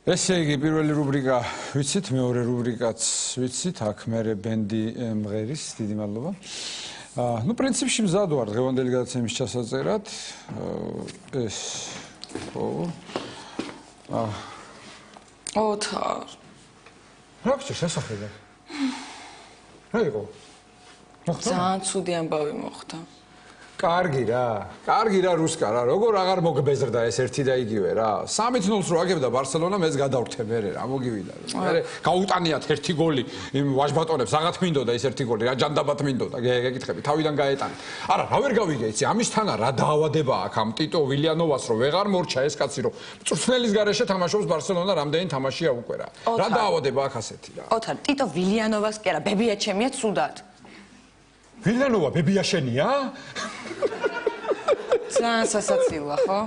ესე იგი, პირველი რუბრიკა ვიცით, მეორე რუბრიკაც ვიცით, აქ მე ბენდი მღერის, დიდი მადლობა. Ну, პრინციპში მზად ვარ დღევანდელი გადაცემის ჩასაწერად. ეს ხო. ოთარ. რა გჭირს შესახედა? რა იყო? ძალიან ცუდი ამბავი მოხდა. კარგი რა რუსკა რა, როგორ აღარ მოგბეზრდა ეს ერთი და იგივე რა. 3-0-ს რო აგებდა ბარსელონა, მეც გადავრთე მერე რა, მოგივიდა. მერე გაუტანიათ ერთი გოლი იმ ვაჟბატონებს, აღარ მინდოდა ეს ერთი გოლი, რა ჯანდაბათ მინდოდა, გეკითხები, თავიდან გაეტანეთ. არა, რა ვერ გავიგე იცი, ამისთანა რა დაავადება აქვს ამ ტიტო ვილიანოვას, რომ ვეღარ მორჩა ეს კაცი, რომ მწვრთნელის გარეშე თამაშობს ბარსელონა, რამდენი თამაშია უკვე რა. რა დაავადება აქვს ასეთი რა. ოთარ, ტიტო ვილიანოვას კი არა, ბებია ჩემია ცუდად. ვილიანოვა ბებია შენია? ძალიან სასაცილოა, ხო?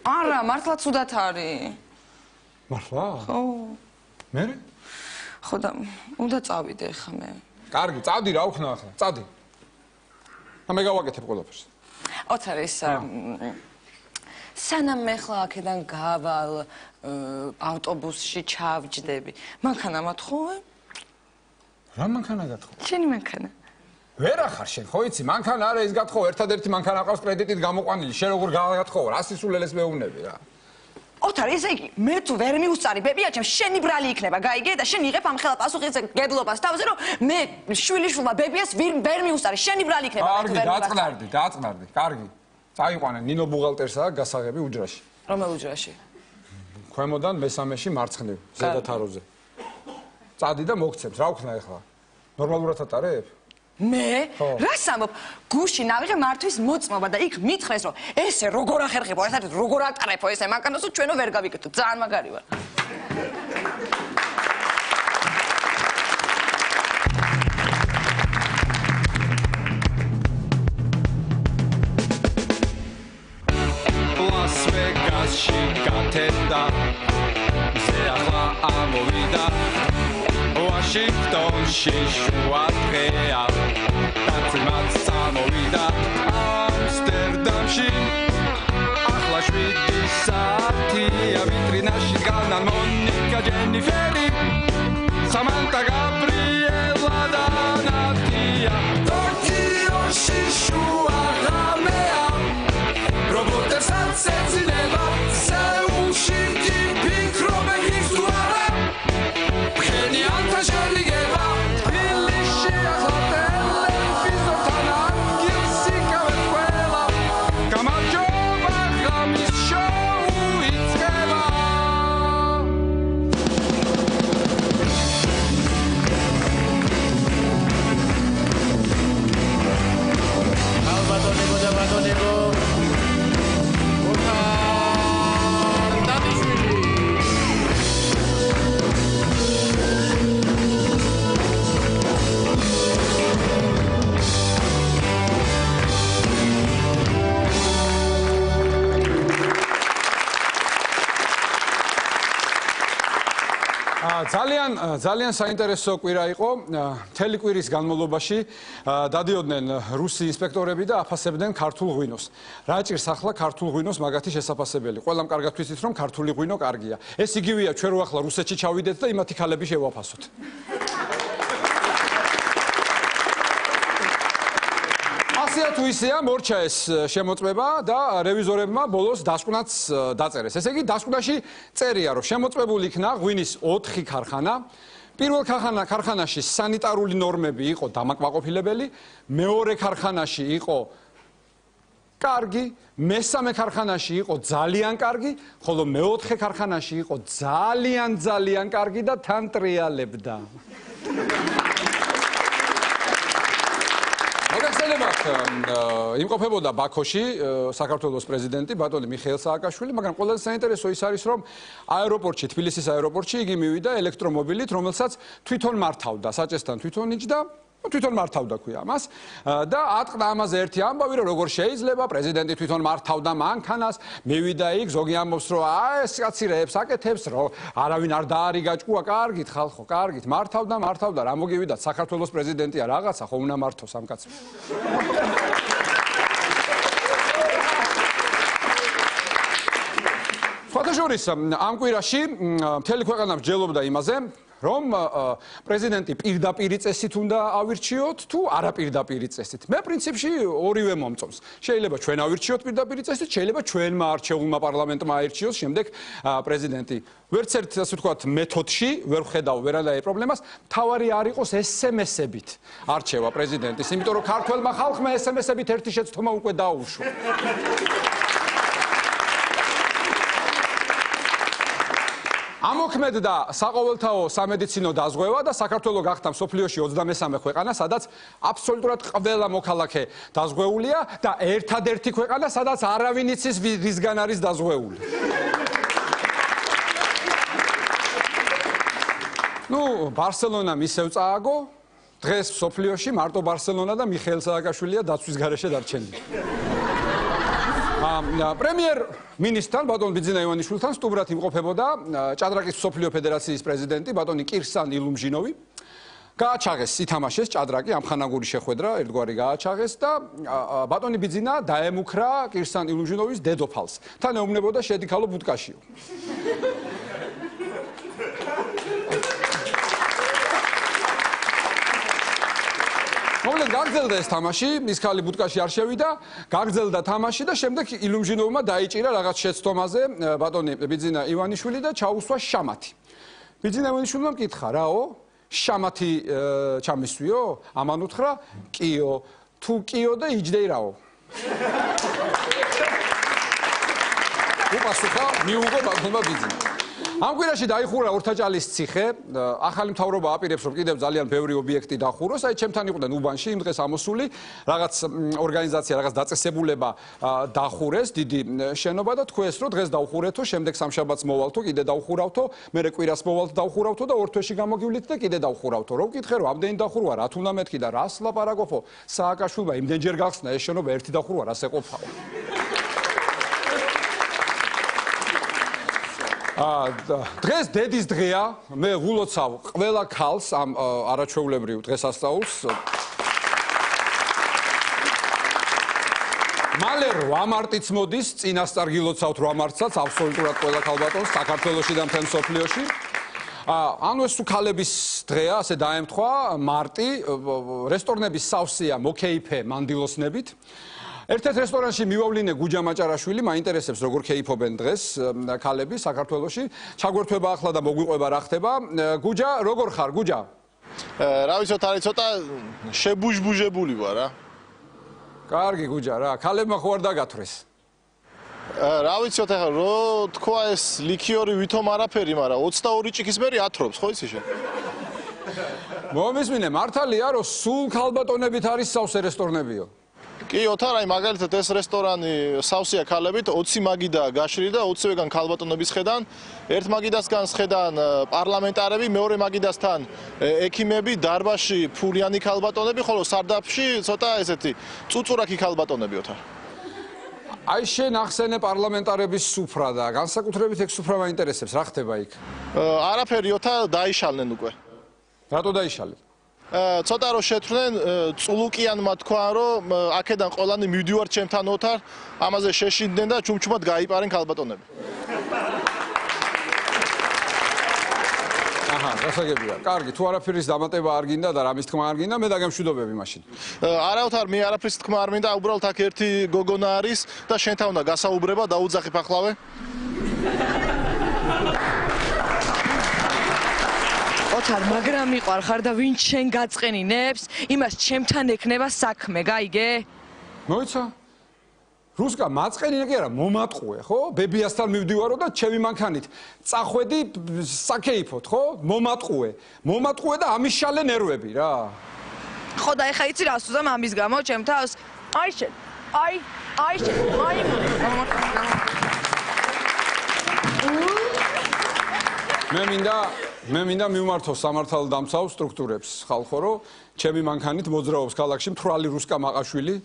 არა, მართლა ცუდად არის. მართლა? ხო. მე? ხო და უნდა წავიდე ხა მე. კარგი, წავდი რა უქნა ახლა, წავდი. მე გავაკეთებ ყველაფერს. ოთარ ეს სანამ მე ხლა აქედან გავალ ავტობუსში ჩავჯდები. მანქანა მათხოვე? რა მანქანა გათხოვე? შენი მანქანა. ვერ ახარ შენ, ხო იცი, მანქანა არა ის გათხოვე, ერთადერთი მანქანა ყავს კრედიტით გამოყვანილი, შენ როგორ გავაგათხოვო, რა სისულელეს მეუბნები რა. ოთარ, ესე იგი, მე თუ ვერ მიუსწარი ბებია ჩემ, შენი ბრალი იქნება, გაიგე და შენ იღებ ამ ხელა პასუხი გედლობას თავზე, რომ მე შვილიშვილმა ბებიას ვერ მიუსწარი, შენი brალი იქნება. კარგი, დაწყნარდი, კარგი. წაიყვანე ნინო ბუღალტერსა გასაღები უჯრაში. რომელ უჯრაში? ქვემოდან მესამეში მარცხნივ, ზედა თაროზე. წადი და მოგცემს, რა ვქნა ახლა? ნორმალურად ატარებ? მე? რას ამბობ? გუში ნავიღე მართვის მოწმობა და იქ მითხრეს, რომ ესე როგორ ახერხებო, ერთად როგორ ატარებო ესე მანქანას, ჩვენო ვერ გავიკეთო. ძალიან მაგარი ვარ. Las Vegas-ში გათენდა ზე ახლა ამოვიდა Washington-ში შუა დღეა დაცემაც სამოვიდა Amsterdam-ში ახლა 7 საათია ვიტრინაში დგანან მონიკა ჯენიფერი Samantha Gabriela და ნატია Tokyo-ში შუა ღამეა Roboterსაც ეძინება Seul-ში კი ფიქრობენ ის თუ არა Pxenyanთა შენიგება თბილისში ახლა ტელევიზორთან ადგილს იკავებ ყველა გამარჯობა ღამის შოუ იწყება ალბატონებო და ბატონებო ძალიან საინტერესო კვირა იყო. მთელი კვირის განმავლობაში დადიოდნენ რუსი ინსპექტორები და აფასებდნენ ქართულ ღვინოს. რა ჭირს ახლა ქართულ ღვინოს მაგათი შესაფასებელი? ყველამ კარგად ვიცით, რომ ქართული ღვინო კარგია. ეს იგივეა, ჩვენ რო ახლა რუსეთში ჩავიდეთ და იმათი ქალები შევაფასოთ. ასეა თუ ისეა, მორჩა ეს შემოწმება და რევიზორებმა ბოლოს დასკვნაც დაწერეს. ესე იგი, დასკვნაში წერია, რომ შემოწმებული იქნა ღვინის 4 ქარხანა. პირველ ქარხანაში სანიტარული ნორმები იყო დამაკმაყოფილებელი, მეორე ქარხანაში იყო კარგი, მესამე ქარხანაში იყო ძალიან კარგი, ხოლო მეოთხე ქარხანაში იყო ძალიან კარგი და თან ტრიალებდა. მოგეხსენებათ, იმყოფებოდა ბაქოში საქართველოს პრეზიდენტი ბატონი მიხეილ სააკაშვილი, მაგრამ ყველაზე საინტერესო ის არის, რომ აეროპორტში, თბილისის აეროპორტში იგი მივიდა ელექტრომობილით, რომელსაც თვითონ მართავდა, საჭესთან თვითონ იჯდა, თვითონ მართავდა ქვია ამას და ატყდა ამაზე ერთი ამბავი, რომ როგორ შეიძლება პრეზიდენტი თვითონ მართავდა მანქანას, მივიდა იქ, ზოგი ამბობს, რომ ეს კაცი რეებს აკეთებს, რომ არავინ არ დაარიგაჭკუა, კარგით ხალხო, კარგით, მართავდა, რა მოგივიდათ, საქართველოს პრეზიდენტია რაღაცა, ხო უნდა მართოს ამ კაცს. სხვათა შორის ამ კვირაში მთელი ქვეყანა მსჯელობდა იმაზე, რომ პრეზიდენტი პირდაპირ წესით უნდა ავირჩიოთ თუ არაპირდაპირ წესით. მე პრინციპში ორივე მომწონს. შეიძლება ჩვენ ავირჩიოთ პირდაპირ წესით, შეიძლება ჩვენმა არჩეულმა პარლამენტმა აირჩიოს შემდეგ პრეზიდენტი. ვერც ერთ ასე ვთქვათ მეთოდში ვერ ვხედავ ვერანაირ პრობლემას. თავარი არ იყოს SMS-ებით არჩევა პრეზიდენტის, იმიტომ რომ ქართველმა ხალხმა SMS-ებით ერთი შეცდომა უკვე დაუშვა. ამოქმედ და საყოველთაო სამედიცინო დაზღვევა და საქართველოს გახდა მსოფლიოში 23 ქვეყანა, სადაც აბსოლუტურად ყველა მოქალაქე დაზღვეულია და ერთადერთი ქვეყანა, სადაც არავინ იცის რისგან არის დაზღვეული. ბარსელონა მისევ წააგო, დღეს მსოფლიოში მარტო ბარსელონა და მიხეილ სააკაშვილია დაცვის გარეშე დარჩენილი. პრემიერ მინისტრთან ბატონ ბიძინა ივანიშვილთან სტუბრად იმყოფებოდა ჭადრაკის მსოფლიო ფედერაციის პრეზიდენტი ბატონი კირსან ილუმჟინოვი. გააჩაღეს ითამაშეს ჭადრაკი ამხანაგური შეხვედრა ერთგვარი გააჩაღეს და ბატონი ბიძინა დაემუქრა კირსან ილუმჟინოვის დედოფალს. თან ეუბნებოდა შედიქალო ბუტკაშიო. მოკლედ გაგრძელდა ეს თამაში, ის ქალი ბუტკაში არ შევიდა, გაგრძელდა თამაში და შემდეგ ილუმჟინოვმა დაიჭირა რაღაც შეცდომაზე ბატონი ბიძინა ივანიშვილი და ჩაუსვა შამათი. ბიძინა ივანიშვილმა მკითხა, რაო? შამათი ჩამისვიო? ამან უთხრა, კიო, თუ კიო და იჯდეი რაო. უპასუხა მიუღო ბატონმა ბიძინა. ამ კვირაში დაიხურა ორთაჭალის ციხე, ახალი მთავრობა აპირებს რომ კიდევ ძალიან ბევრი ობიექტი დახუროს, აი ჩემთან იყვნენ უბანში იმ დღეს ამოსული, რაღაც ორგანიზაცია, რაღაც დაწესებულება დახურეს, დიდი შენობა და თქვეს რომ დღეს დავხურეთო, შემდეგ სამშაბათს მოვალთო, კიდე დავხურავთო, მერე კვირას მოვალთ დავხურავთო და ორ თვეში გამოგივლით და კიდე დავხურავთო. რომ ვკითხე რომ ამდენი დახურვა რა თუნდა მეთქი და რას ლაპარაკობო, სააკაშვილმა იმდენჯერ გახსნა ეს შენობა ერთი დახურვა რას ეყოფაო. დღეს დედის დღეა, მე ვილოცავ ყველა ქალს ამ არაჩვეულებრივ დღესასწაულს. მალე 8 მარტიც მოდის, წინასწარ გილოცავთ 8 მარტსაც, აბსოლუტურად ყველა ქალბატონს საქართველოში და მთელ მსოფლიოში. ანუ ეს ქალების დღეა, ასე დაემთხვა მარტი, რესტორნების სავსეა მოკეიფე მანდილოსნებით. ერთ-ერთ რესტორანში მივავლინე გუჯა მაჭარაშვილი, მაინტერესებს როგორ ქეიფობენ დღეს ქალები საქართველოში. ჩაგვერთვება ახლა და მოგვიყვება რა ხდება. გუჯა, როგორ ხარ, გუჯა? რა ვიცოთ, არის ცოტა შებუჟბუჟებული ვარ რა. კარგი გუჯა რა, ქალებმა ხო არ დაგათვრეს? რა ვიცოთ, ახლა რო თქვა ეს ლიქიორი ვითომ არაფერი, მაგრამ 22 ჭიქის მერი ათრობს, ხო იცი შენ? მომისმინე, მართალია რომ სულ ქალბატონებით არის სავსე რესტორნებიო? კი, ოთარ, აი მაგალითად ეს რესტორანი სავსეა ქალებით, 20 მაგიდა გაშლილი და 20-ვეგან ქალბატონების ხედან, ერთ მაგიდასგან ხედან პარლამენტარები, მეორე მაგიდასთან ექიმები, დარბაზში ფულიანი ქალბატონები, ხოლო სარდაფში ცოტა ესეთი წუწურაკი ქალბატონები ოთარ. აი შენ ახსენე პარლამენტარების სუფრა და განსაკუთრებით ეგ სუფრა მაინტერესებს, რა ხდება იქ? არაფერი ოთარ, დაიშალნენ უკვე. რატო დაიშალეს? ცოტა რო შეთრნენ, წულუკიანმა თქვა რომ აქედან ყველანი მივდივარ ჩემთან ოთარ, ამაზე შეშინდნენ და ჩუმჩუმად გაიპარენ ქალბატონები. აჰა, გასაგებია. კარგი, თუ არაფერის დამატება არ გინდა და რამის თქმა არ გინდა, მე დაგემშვიდობები მაშინ. არა ოთარ, მე არაფრის თქმა არ მინდა, უბრალოდ აქ ერთი გოგონა არის და შენთან უნდა გასაუბრება, დაუძახებ ახლავე. ოთარ, მაგრამ მიყვარხარ და ვინ შენ გაწყენინებს, იმას ჩემთან ექნება საქმე, გაიგე? მოიცა? რუსკა მაწყენინე კი არა, მომატყუე, ხო? ბებიასთან მივდივარო და ჩემი მანქანით წახვედი საკეიფოთ, ხო? მომატყუე და ამიშალე ნერვები რა. ხო და ეხა იცი რას უზამ ამის გამო ჩემ თავს? აი შენ, აი შენ, მე მინდა მივმართო სამართალდამცავ სტრუქტურებს ხალხო, რომ ჩემი მანქანით მოძრაობს ქალაქში მთვრალი რუსკა მაყაშვილი,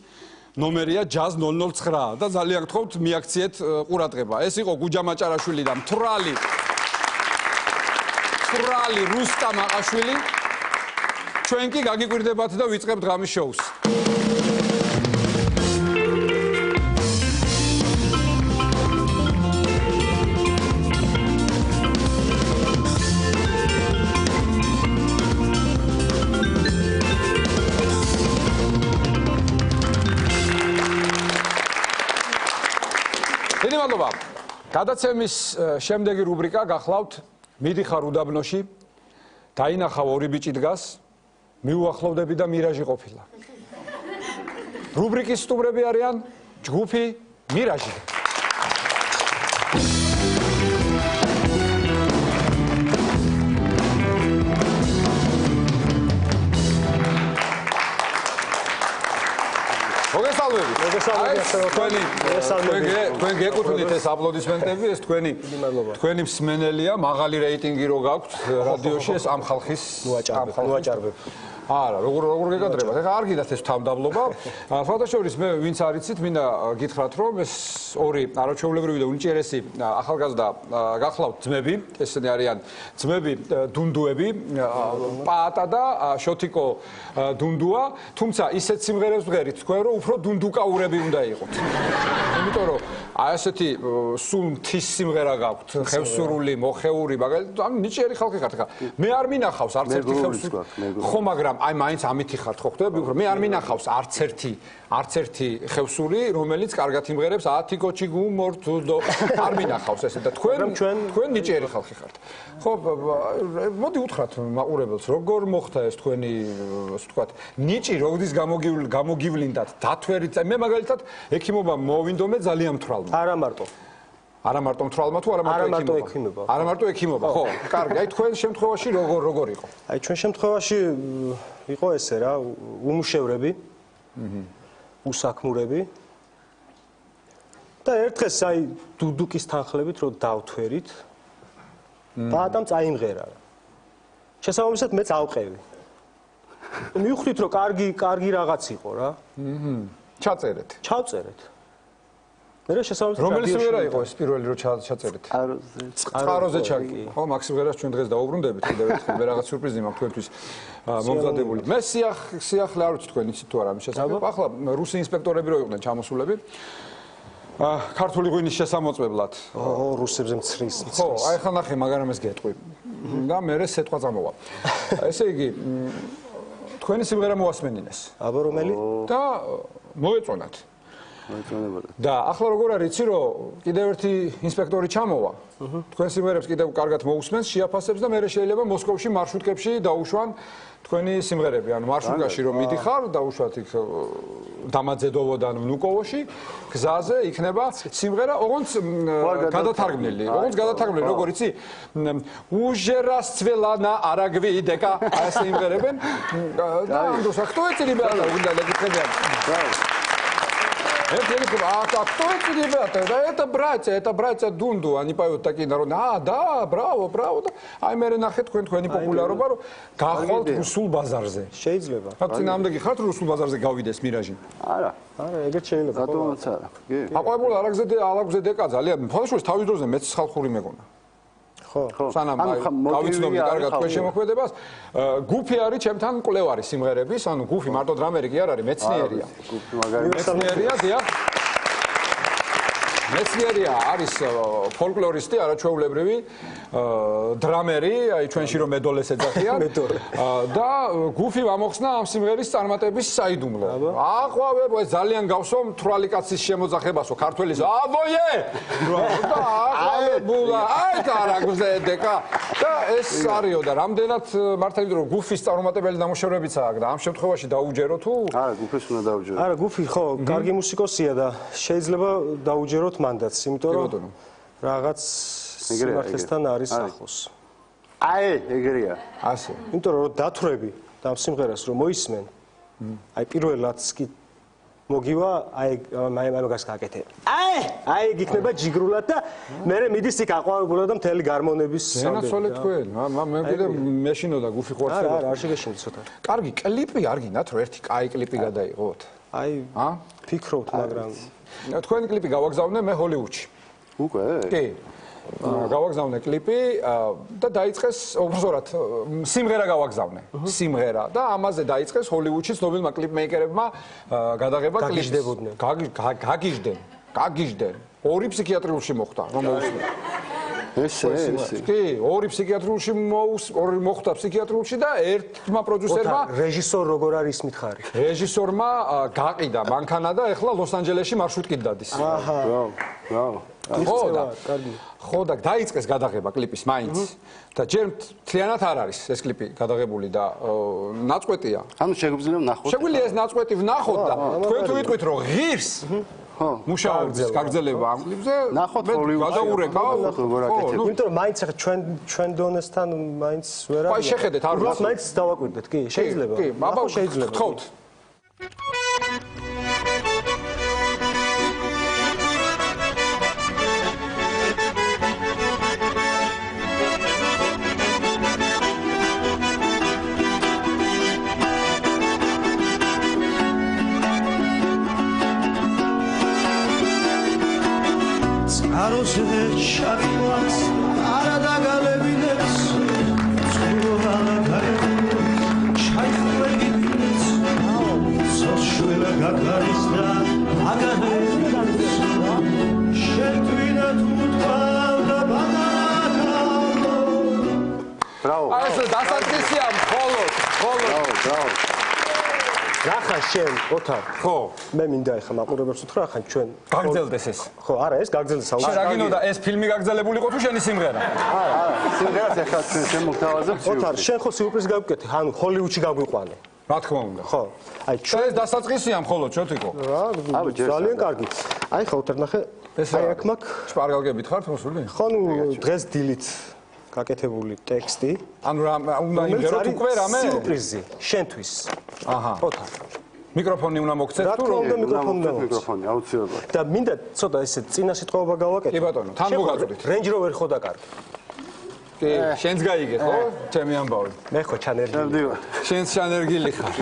ნომერია ჯაზ 009 და ძალიან გთხოვთ მიაქციეთ ყურადღება. ეს იყო გუჯა მაჭარაშვილი და მთვრალი რუსკა მაყაშვილი. ჩვენ კი გაგიკვირდებათ და ვიწყებთ ღამის შოუს. მადლობა. გადაცემის შემდეგი რუბრიკა გახლავთ მიდიხარ უდაბნოში, დაინახავ ორი ბიჭი დგას, მიუახლოვდები და მირაჟი ყოფილა. რუბრიკის სტუმრები არიან ჯგუფი მირაჟი. თქვენ გეკუთვნით ეს აპლოდისმენტები, ეს თქვენი მსმენელია, მაღალი რეიტინგი რო გაქვთ რადიოში, ეს ამ ხალხის მოაჭარბებ. არა, როგორ გეკადრებათ? ეხლა არ გიდათ ეს თავმდაბლობა. სხვადასხვა მე ვინც არიცით, მინდა გითხრათ, რომ ეს ორი არაჩვეულებრივი და უნიჭიერესი ახალგაზრდა გახლავთ ძმები, ესენი არიან ძმები დუნდუები, პაატა და შოთიკო დუნდუა, თუმცა ისეთ სიმღერებს ვღერით თქვენ, რომ უფრო დუნდუკაურები უნდა იყოთ. იმიტომ რომ აი ესეთი სულ მთის სიმღერა გაქვთ, ხევსურული, მოხეული, მაგალითად, ანუ ნიჭიერი ხალხი ხართ ხა. მე არ მინახავს არც ერთი ხევსური. ხო, მაგრამ აი მაინც ამითი ხართ ხო ხვდები უფრო მე არ მინახავს არც ერთი ხევსური რომელიც კარგად იმღერებს 10 კოჩი გუმორთუდო არ მინახავს ესე და თქვენ ნიჭიერი ხალხი ხართ ხო მოდი უთხრათ მაყურებელს როგორ მოხდა ეს თქვენი ასე ვთქვათ ნიჭი როდის გამოგივლინდათ დათვერით მე მაგალითად ექიმობა მოვინდომე ძალიან მთვრალმა არა მარტო მთვრალმა თუ არა მარტო ექიმობა არა მარტო ექიმობა ხო კარგი აი თქვენ შემთხვევაში როგორ იყო აი ჩვენ შემთხვევაში იყო ესე რა უმუშევრები უსაქმურები და ერთხელ აი დუდუკის თანხლებით რო დავთვერით პაატამ წაიმღერა შესაბამისად მეც ავყევი მივხვდით რომ კარგი რაღაც იყო რა ჩავწერეთ მე შესაძლოა რომელი სიმღერა იყო ეს პირველი რო ჩაწერეთ? წყაროზე ჩაგი. ხო, მაგ სიმღერას ჩვენ დღეს დაუბრუნდებით კიდევ ერთხელ, მე რაღაც სიურპრიზი მაქვს თქვენთვის მომზადებული. მე სიახლე არ ვიცი თქვენ იცით თუ არა მის შესახებ. ახლა რუსი ინსპექტორები რო იყვნენ ჩამოსულები. ქართული ღვინის შესამოწმებლად. რუსებზე მცრის. ხო, აი ხა ნახე, მაგრამ ეს გეტყვი. და მე სეტყვა წამოვა. ესე იგი თქვენი სიმღერა მოასმენინეს. აბა რომელი? და მოეწონათ. და ახლა როგორ არის იცი რომ კიდევ ერთი ინსპექტორი ჩამოვა თქვენ სიმღერებს კიდევ კარგად მოусმენს შეაფასებს და მე შეიძლება მოსკოვში მარშრუტკებში დაუშვან თქვენი სიმღერები ანუ მარშრუტკაში რომ მიდიხარ დაუშვათ იქ დამაძედოვოდან ვნუკოვოში გზაზე იქნება სიმღერა ოღონდ გადათარგმნილი როგორ იცი уже расцвела არაგვიდეკა აი სიმღერებენ და ამ დროს ხტო ეცი რიბერა უნდა ლეგიტებიან кто эти ребята? Это братья Дунду, они поют такие народные. Да, браво. Ай მე ნახე თქვენი პოპულარობა რომ გახვალთ რუსულ ბაზარზე. შეიძლება. წინამდე ხართ რუსულ ბაზარზე გავიდეს მირაჟი? არა, ეგეთ შეიძლება. ბატონოც არა. აყვავებულ ალაგზე დეკა ძალიან. ფოთაშორის თავის დროზე მეც ხალხური მეგონა. ხო. სანამ გავიცნობდი კარგად თქვენ შემოქმედებას, გუფი არის ჩემთან მკვლევარი სიმღერების, ანუ გუფი მარტო დრამერი კი არ არის, მეცნიერია. მეცნიერია არის ფოლკლორისტი, არაჩვეულებრივი დრამერი, აი ჩვენში რომ მედოლეს ეძახიან. და გუფი ამოხსნა ამ სიმღერის წარმატების საიდუმლო. აყვავებ, ეს ძალიან გავსო მთვრალი კაცის შემოძახებასო, ქართველის. აბოიე! და აყვავებულა, აი კარაგზე დეკა. და ეს არისო და რამდენად მართალი რომ გუფის წარმატებელი დამუშავებებიც აქვს და ამ შემთხვევაში დაუჯერო თუ? არა, გუფის უნდა დაუჯერო. არა, გუფი ხო, კარგი მუსიკოსია და შეიძლება დაუჯეროთ მანდატს, იმიტომ რომ რაღაც სიმართლესთან არის ახლოს. აი, ეგრეა. ასე. იმიტომ რომ დათვრები და ამ სიმღერას რომ მოისმენ, აი პირველადაც კი მოგივა, აი მაგას გაკეთე. აი გიქნება ჯიგრულად და მე მიდის იქ აყვავებულად და მთელი გარმონების სანაცვალე თქვენ. მე კიდე მეშინოდა გუფი ხوارცება. არა, არ შეგეშინდი ცოტა. კარგი, კლიპი არ გინდათ რომ ერთი კაი კლიპი გადაიღოთ? აი, ფიქრობთ, მაგრამ თქვენი კლიპი გავაგზავნე მე ჰოლივუდში. უკვე? კი. გავაგზავნე კლიპი და დაიწყეს უბრალოდ სიმღერა გავაგზავნე. სიმღერა და ამაზე დაიწყეს ჰოლივუდში ცნობილმა კლიპმეიკერებმა გადაღება კლიპის. გაგიჟდნენ. ორი ფსიქიატრიულში მოხდა, რომ მოусმენ. ესე. კი, ორი ფსიქიატრიულში ორი მოხვდა ფსიქიატრიულში და ერთმა პროდიუსერმა რეჟისორ როგორ არის მითხარი? რეჟისორმა გაყიდა მანქანა და ეხლა ლოს-ანჯელესში მარშრუტკით დადის. ბრავო. ხო და დაიწყეს გადაღება კლიპის მაინც და ჯერ მთლიანად არ არის ეს კლიპი გადაღებული და ნაწყვეტია. ანუ შეგვიძლია ვნახოთ. შეგვიძლია ეს ნაწყვეტი ვნახოთ და თქვენ თუ ვიტყვით რომ ღირს მუშაობის გაგრძელება ამ კლიპზე ნახოთ ჰოლივუდში. გადაურეკავ. იმიტომ რომ მაინც ახლა ჩვენ დონესთან მაინც ვერ არის. აი შეხედეთ არ უბრალოდ მაინც დავაკვირდეთ, კი, შეიძლება. კი, აბა შეიძლება. გთხოვთ. აროზე შაკილას არა დაგალებინებს წყურვალა გარეთ ჩაიხურებინებს სოშულა გაგარის და აგანებს შეთვინა თუთყავ და ბანაკავ ბრავო. აი ეს დასაწყისია მხოლოდ ბრავო. რახან შენ ოთარ ხო მე მინდა ახლა მაყურებელს უთხრა რახან ჩვენ გაგრძელდეს ეს ხო არა ეს გაგრძელდეს რა გინდა ეს ფილმი გაგრძელებულიყო თუ შენი სიმღერა სიმღერას ახლა ჩვენ მოგთავაზებთ ოთარ შენ ხო სიურპრიზი გავუკეთე ანუ ჰოლივუდში გაგვიყვანე რა თქმა უნდა ხო აი ჩვენ ეს დასაწყისია მხოლოდ ჩოთიკო ძალიან კარგი აი ხო ოთარ ნახე აი აქ მაქვს შპარგალგებით ხართ მოსული ხო ნუ დღეს დილით გაკეთებული ტექსტი ანუ რა უნდა იმღეროთ უკვე რამე სიურპრიზი შენთვის აჰა ოთარ მიკროფონი უნდა მოგცეთ თუ რომ მიკროფონი აუცილებლად და მინდა ცოტა ესე წინა სიტყვაობა გავაკეთე კი ბატონო თან მოგაწოდით Range Rover ხო დაკარგი კი შენს გაიგე ხო ჩემი ამბავი მე ხო ჩანერგილი შენს ჩანერგილი ხარ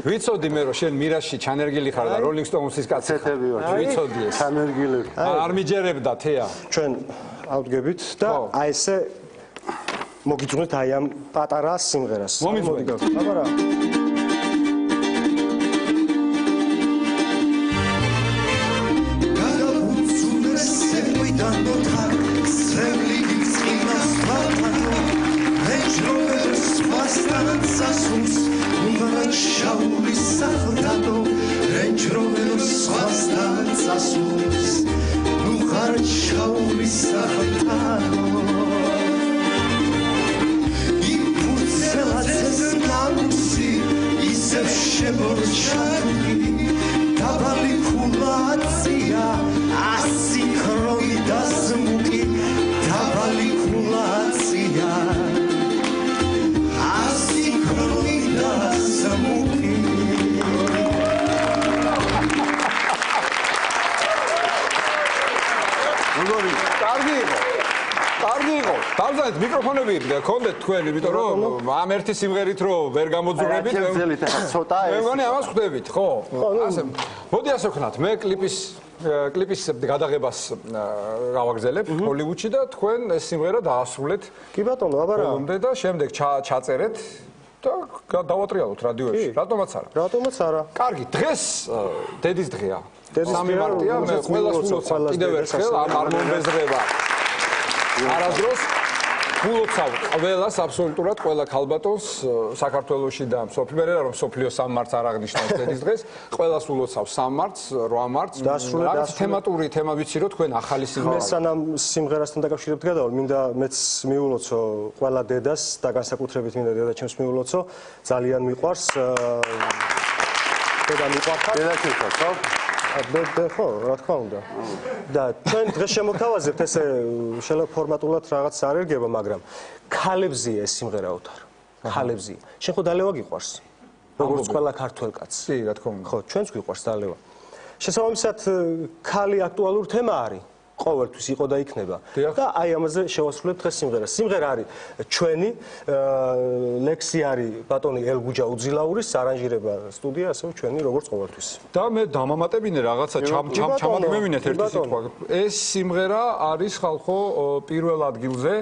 ვიცოდი მე რომ შენ მირაში ჩანერგილი ხარ და Rolling Stones-ის კაცი ცეთები ვარ ვიცოდი ეს ჩანერგილი არ მიჯერებდა თეა ჩვენ ავდგებით და აი ესე მოგიძღვნით აი ამ პატარა სიმღერას მომიძღვნით აბა რა დავზარდეთ მიკროფონები გქონდეთ თქვენ იმიტომ რომ ამ ერთი სიმღერით რო ვერ გამოძურებით ცოტა მე მგონი ამას ხვდებით ხო ასე მოდი ასე ვქნათ მე კლიპის გადაღებას გავაგზელებ ჰოლივუდში და თქვენ ეს სიმღერა დაასრულეთ კი ბატონო აბა რა და შემდეგ ჩაწერეთ და დავატრიალოთ რადიოებში რატომაც არა კარგი დღეს დედის დღეა 3 მარტია მე ყველას ვულოცავ კიდევ ერთხელ არ მომბეზრება არასდროს ვულოცავ ყველას აბსოლუტურად ყველა ქალბატონს საქართველოში და სოფლიო რომ სოფლიო 3 მარტს არ აღნიშნავს დედის დღეს ყველას ვულოცავ 3 მარტს 8 მარტს რაც თემატური თემა ვიცი რომ თქვენ ახალი სიმღერა მე სანამ სიმღერასთან დაკავშირებით გადავალ მინდა მეც მიულოცო ყველა დედას და განსაკუთრებით მინდა დედა ჩემს მიულოცო ძალიან მიყვარს დედა მიყვარს დედა ჩემს ხო ხო, რა თქმა უნდა. და ჩვენ დღეს შემოგთავაზებთ ესე შეიძლება ფორმატულად რაღაც არ ერგება, მაგრამ ქალებზია ეს სიმღერა ოთარ. ქალებზია. შენ ხო დალევა გიყვარს? როგორც ყველა ქართველ კაცს. კი, რა თქმა უნდა. ხო, ჩვენც გიყვარს დალევა. შესაბამისად, ქალი აქტუალური თემა არის. ყოველთვის იყო და იქნება. და აი ამაზე შევასრულებთ დღეს სიმღერას. სიმღერა არის ჩვენი, ლექსი არის ბატონი ელგუჯა უძილაურის, არანჟირება სტუდია, ასევე ჩვენი როგორც ყოველთვის. და მე დამამატებინე რაღაცა ჩამოგმევინეთ ერთი სიტყვა. ეს სიმღერა არის ხალხო პირველ ადგილზე,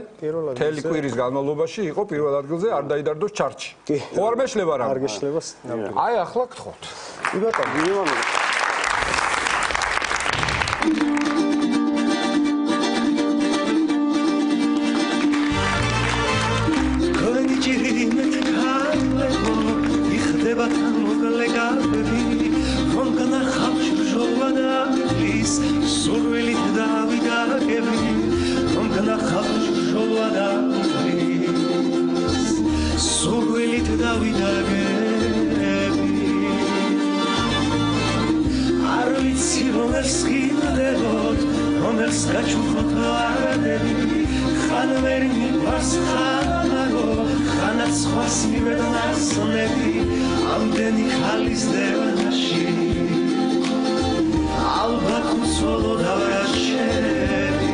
მთელი კვირის განმავლობაში იყო პირველ ადგილზე, არ დაიდარდოს ჩარტში. ხო არ მეშლება რა? არ გეშლება. აი ახლა გთხოვთ. კი ბატონო. ვიცი რომელს ხილდებოდ რომელს გაჩუქოთ ვარდები ხან ვერ მიყვარს ხანარო ხანაც სხვას მივედნასნები ამდენი ხალის დევანაში ალბათ უცოლო დავარაშები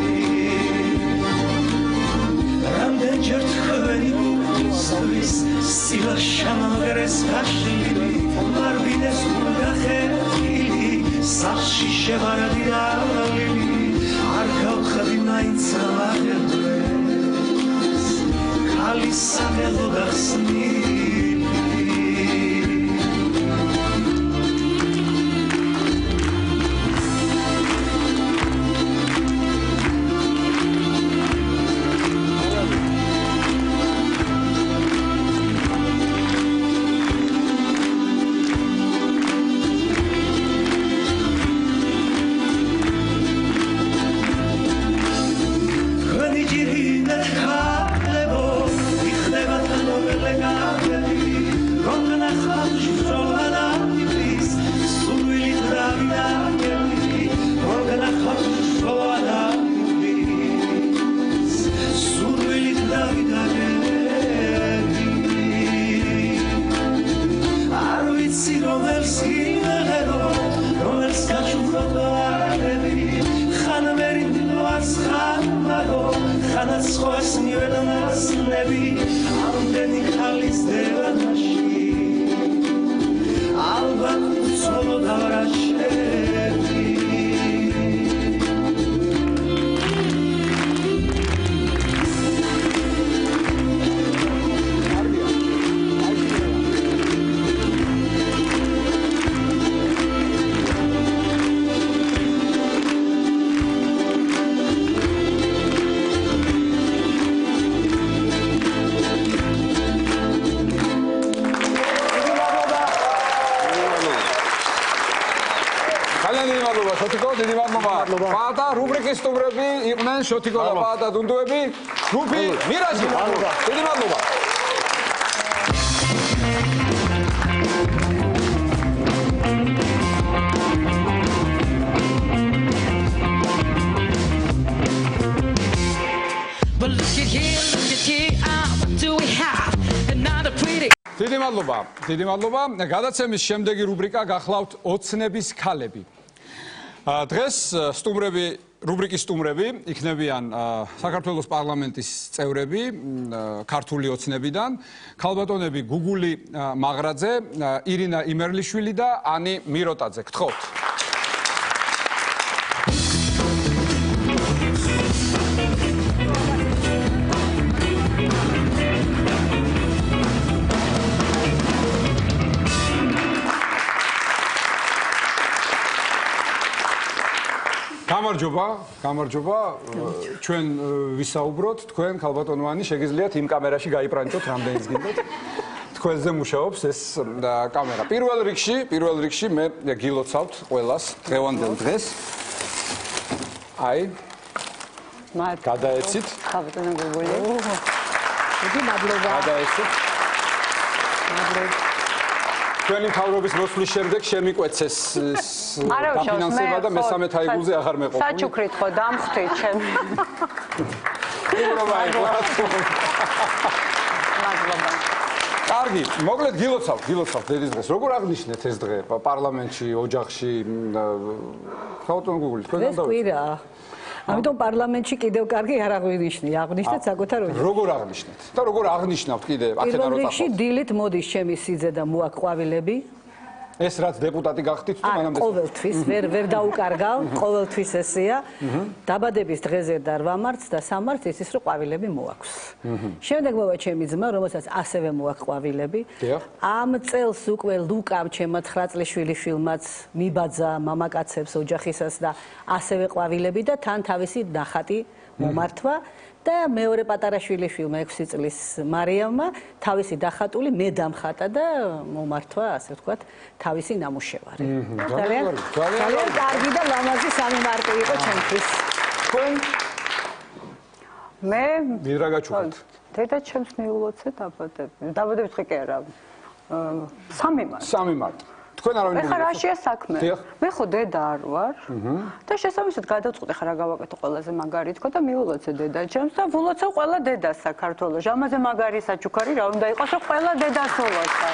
რამდენჯერ თქვენი გულისთვის სილა შემამგრეს გაშლილი მარბინეს გულგახეთილი სახში შევარდი დავლილი არ გავხდი მაინც აღელდვეს ქალის სახელო გახსნილი Pata rubrikis stumrები იყვნენ შოთიკო და პაატა დუნდუები ჯგუფი მირაჟი დიდი მადლობა დიდი მადლობა გადაცემის შემდეგი რუბრიკა გახლავთ ოცნების ქალები დღეს სტუმრები რუბრიკის სტუმრები იქნებიან საქართველოს პარლამენტის წევრები ქართული ოცნებიდან ქალბატონები გუგული მაღრაძე ირინა იმერლიშვილი და ანი მიროტაძე გთხოვთ გამარჯობა ჩვენ ვისაუბროთ თქვენ ქალბატონოვანი შეგიძლიათ იმ კამერაში გაიბრანჭოთ რამდენიც გინდათ თქვენზე მუშაობს ეს კამერა პირველ რიგში მე გილოცავთ ყველას დღევანდელ დღეს აი გადაეცით ქალბატონო გუგული დიდი მადლობა გადაეცით ჩვენი მთავრობის მოსვლის შემდეგ შემიკვეცეს დაფინანსება და მესამე თაიგულზე აღარ მეყოფილი. საჩუქრით ხო დამხვდით ჩემ. მადლობა. კარგი, მოკლედ გილოცავთ დედის დღეს. როგორ აღნიშნეთ ეს დღე პარლამენტში, ოჯახში? ხალხო გუგული, თქვენ დავიწყეთ. ამიტომ პარლამენტში კიდევ კარგი არ აღვნიშნე, აღნიშნეთ საკუთარ ოჯახს. როგორ აღნიშნეთ? და როგორ აღნიშნავთ კიდე აქედან რო წახოთ? დილით მოდის ჩემი სიძე და მოაქვს ყვავილები. ეს რაც დეპუტატი გახდით თუ მანამდე ყოველთვის ვერ დაუკარგავ, ყოველთვის ესეა. დაბადების დღეზე და 8 მარტს და 3 მარტს ის რომ ყვავილები მოაქვს. შემდეგ მოვა ჩემი ძმა, რომელსაც ასევე მოაქვს ყვავილები. ამ წელს უკვე ლუკამ ჩემმა 9 წლის შვილიშვილმაც მიბაძა მამაკაცებს ოჯახისას და ასევე ყვავილები და თან თავისი ნახატი მომართვა. და მეორე პატარა შვილიშვილმა 6 წლის მარიამმა თავისი დახატული მე დამხატა და მომართვა ასე ვთქვათ თავისი ნამუშევარი. ძალიან კარგი და ლამაზი 3 მარტი იყო ჩემთვის. თქვენ მე ვიდრა გაჩუქეთ. დედა ჩემს მიულოცე დაბადების დღე კი არა. 3 მარტი. თქვენ არავინ ეხლა რაშია საქმე? დიახ. მე ხო დედა არ ვარ. და შესაბამისად გადავწყვიტე ხა რა გავაკეთო ყველაზე მაგარი თქო და მიულოცე დედა ჩემს და ვულოცე ყველა დედას საქართველოში. ამაზე მაგარი საჩუქარი რა უნდა იყოს რომ ყველა დედას ულოცე.